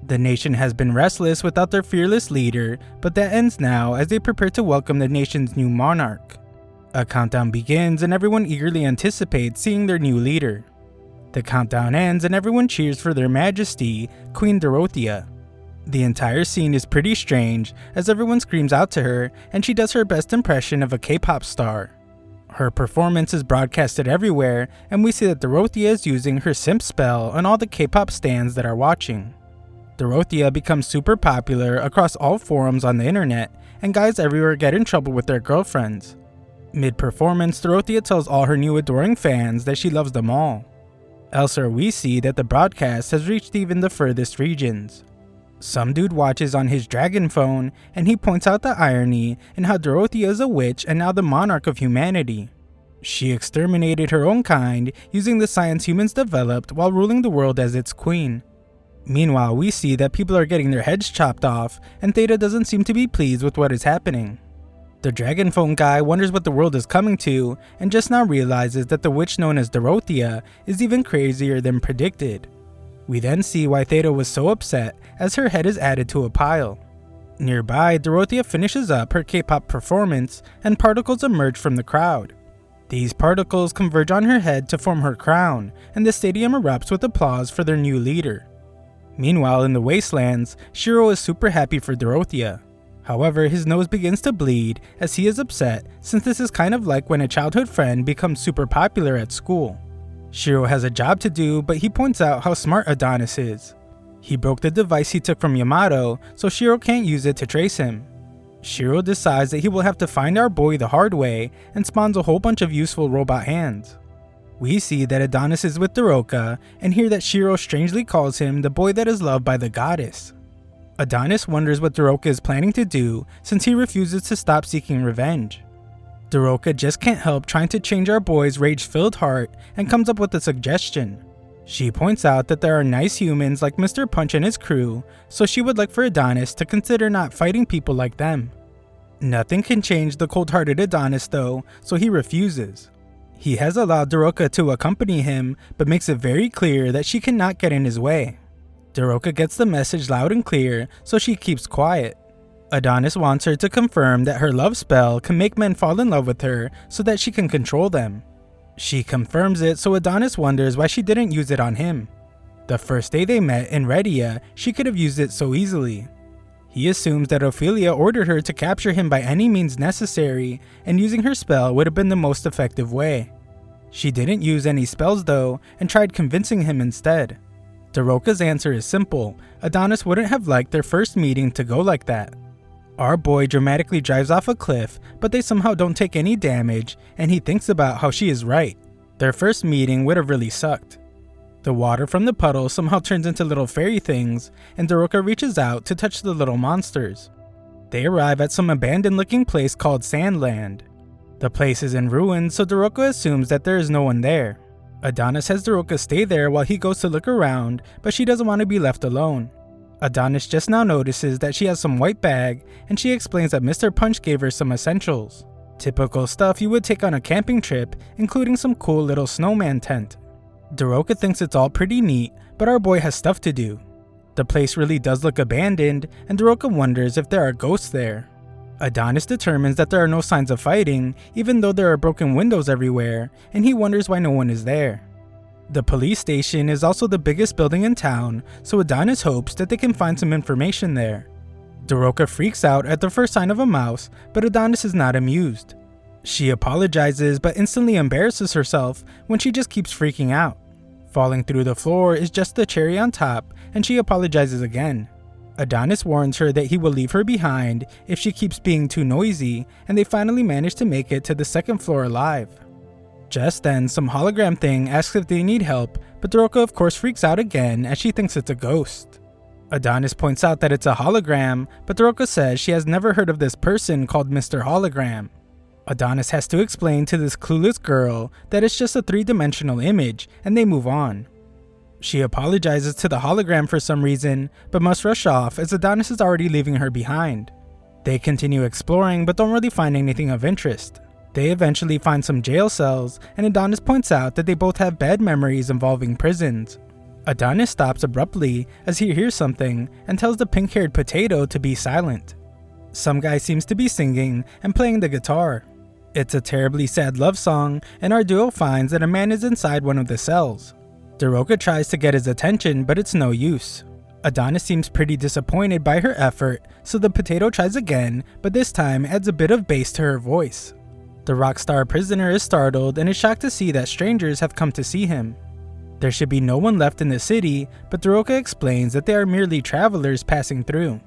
The nation has been restless without their fearless leader, but that ends now as they prepare to welcome the nation's new monarch. A countdown begins and everyone eagerly anticipates seeing their new leader. The countdown ends and everyone cheers for their majesty, Queen Dorothea. The entire scene is pretty strange as everyone screams out to her and she does her best impression of a K-pop star. Her performance is broadcasted everywhere and we see that Dorothea is using her simp spell on all the K-pop stans that are watching. Dorothea becomes super popular across all forums on the internet and guys everywhere get in trouble with their girlfriends. Mid-performance, Dorothea tells all her new adoring fans that she loves them all. Elsewhere we see that the broadcast has reached even the furthest regions. Some dude watches on his dragon phone and he points out the irony in how Dorothea is a witch and now the monarch of humanity. She exterminated her own kind using the science humans developed while ruling the world as its queen. Meanwhile, we see that people are getting their heads chopped off and Theta doesn't seem to be pleased with what is happening. The dragon phone guy wonders what the world is coming to and just now realizes that the witch known as Dorothea is even crazier than predicted. We then see why Theta was so upset as her head is added to a pile. Nearby, Dorothea finishes up her K-pop performance and particles emerge from the crowd. These particles converge on her head to form her crown and the stadium erupts with applause for their new leader. Meanwhile, in the wastelands, Shiro is super happy for Dorothea. However, his nose begins to bleed as he is upset since this is kind of like when a childhood friend becomes super popular at school. Shiro has a job to do, but he points out how smart Adonis is. He broke the device he took from Yamato, so Shiro can't use it to trace him. Shiro decides that he will have to find our boy the hard way and spawns a whole bunch of useful robot hands. We see that Adonis is with Doroka and hear that Shiro strangely calls him the boy that is loved by the goddess. Adonis wonders what Doroka is planning to do since he refuses to stop seeking revenge. Doroka just can't help trying to change our boy's rage-filled heart and comes up with a suggestion. She points out that there are nice humans like Mr. Punch and his crew, so she would like for Adonis to consider not fighting people like them. Nothing can change the cold-hearted Adonis though, so he refuses. He has allowed Doroka to accompany him, but makes it very clear that she cannot get in his way. Doroka gets the message loud and clear, so she keeps quiet. Adonis wants her to confirm that her love spell can make men fall in love with her so that she can control them. She confirms it, so Adonis wonders why she didn't use it on him. The first day they met in Redia, she could have used it so easily. He assumes that Ophelia ordered her to capture him by any means necessary, and using her spell would have been the most effective way. She didn't use any spells though, and tried convincing him instead. Doroka's answer is simple: Adonis wouldn't have liked their first meeting to go like that. Our boy dramatically drives off a cliff, but they somehow don't take any damage, and he thinks about how she is right. Their first meeting would have really sucked. The water from the puddle somehow turns into little fairy things, and Doroka reaches out to touch the little monsters. They arrive at some abandoned looking place called Sandland. The place is in ruins, so Doroka assumes that there is no one there. Adonis has Doroka stay there while he goes to look around, but she doesn't want to be left alone. Adonis just now notices that she has some white bag, and she explains that Mr. Punch gave her some essentials. Typical stuff you would take on a camping trip, including some cool little snowman tent. Doroka thinks it's all pretty neat, but our boy has stuff to do. The place really does look abandoned, and Doroka wonders if there are ghosts there. Adonis determines that there are no signs of fighting, even though there are broken windows everywhere, and he wonders why no one is there. The police station is also the biggest building in town, so Adonis hopes that they can find some information there. Doroka freaks out at the first sign of a mouse, but Adonis is not amused. She apologizes but instantly embarrasses herself when she just keeps freaking out. Falling through the floor is just the cherry on top, and she apologizes again. Adonis warns her that he will leave her behind if she keeps being too noisy, and they finally manage to make it to the second floor alive. Just then, some hologram thing asks if they need help, but Doroka of course freaks out again as she thinks it's a ghost. Adonis points out that it's a hologram, but Doroka says she has never heard of this person called Mr. Hologram. Adonis has to explain to this clueless girl that it's just a three-dimensional image, and they move on. She apologizes to the hologram for some reason, but must rush off as Adonis is already leaving her behind. They continue exploring but don't really find anything of interest. They eventually find some jail cells, and Adonis points out that they both have bad memories involving prisons. Adonis stops abruptly as he hears something and tells the pink-haired potato to be silent. Some guy seems to be singing and playing the guitar. It's a terribly sad love song, and our duo finds that a man is inside one of the cells. Daroka tries to get his attention, but it's no use. Adonis seems pretty disappointed by her effort, so the potato tries again, but this time adds a bit of bass to her voice. The rockstar prisoner is startled and is shocked to see that strangers have come to see him. There should be no one left in the city, but Daroka explains that they are merely travelers passing through.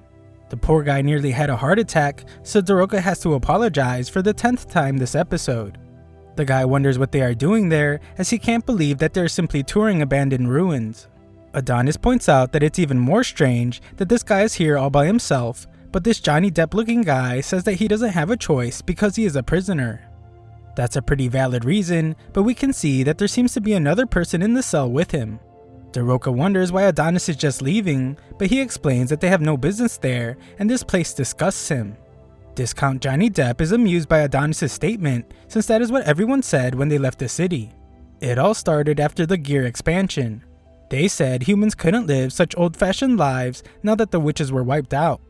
The poor guy nearly had a heart attack, so Daroka has to apologize for the 10th time this episode. The guy wonders what they are doing there, as he can't believe that they're simply touring abandoned ruins. Adonis points out that it's even more strange that this guy is here all by himself, but this Johnny Depp looking guy says that he doesn't have a choice because he is a prisoner. That's a pretty valid reason, but we can see that there seems to be another person in the cell with him. Daroka wonders why Adonis is just leaving, but he explains that they have no business there and this place disgusts him. Discount Johnny Depp is amused by Adonis' statement, since that is what everyone said when they left the city. It all started after the Gear expansion. They said humans couldn't live such old-fashioned lives now that the witches were wiped out.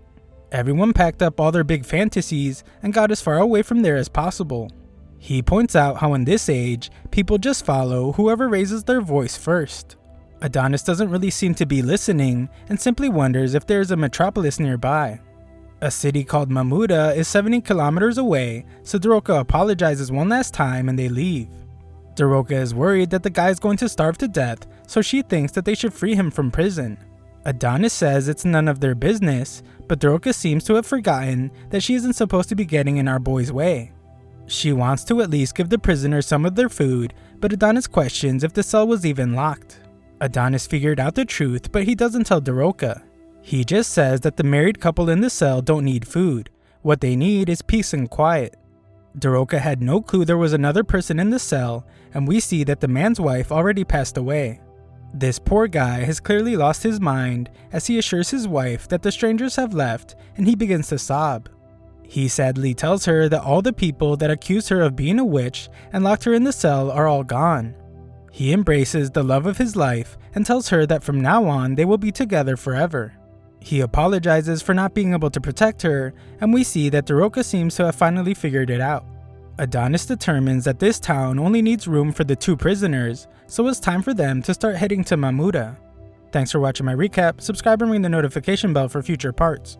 Everyone packed up all their big fantasies and got as far away from there as possible. He points out how in this age, people just follow whoever raises their voice first. Adonis doesn't really seem to be listening and simply wonders if there is a metropolis nearby. A city called Mamuda is 70 kilometers away, so Daroka apologizes one last time and they leave. Daroka is worried that the guy is going to starve to death, so she thinks that they should free him from prison. Adonis says it's none of their business, but Daroka seems to have forgotten that she isn't supposed to be getting in our boy's way. She wants to at least give the prisoners some of their food, but Adonis questions if the cell was even locked. Adonis figured out the truth, but he doesn't tell Daroka. He just says that the married couple in the cell don't need food. What they need is peace and quiet. Daroka had no clue there was another person in the cell, and we see that the man's wife already passed away. This poor guy has clearly lost his mind as he assures his wife that the strangers have left, and he begins to sob. He sadly tells her that all the people that accused her of being a witch and locked her in the cell are all gone. He embraces the love of his life and tells her that from now on they will be together forever. He apologizes for not being able to protect her, and we see that Daroka seems to have finally figured it out. Adonis determines that this town only needs room for the 2 prisoners, so it's time for them to start heading to Mamuda. Thanks for watching my recap, subscribe and ring the notification bell for future parts.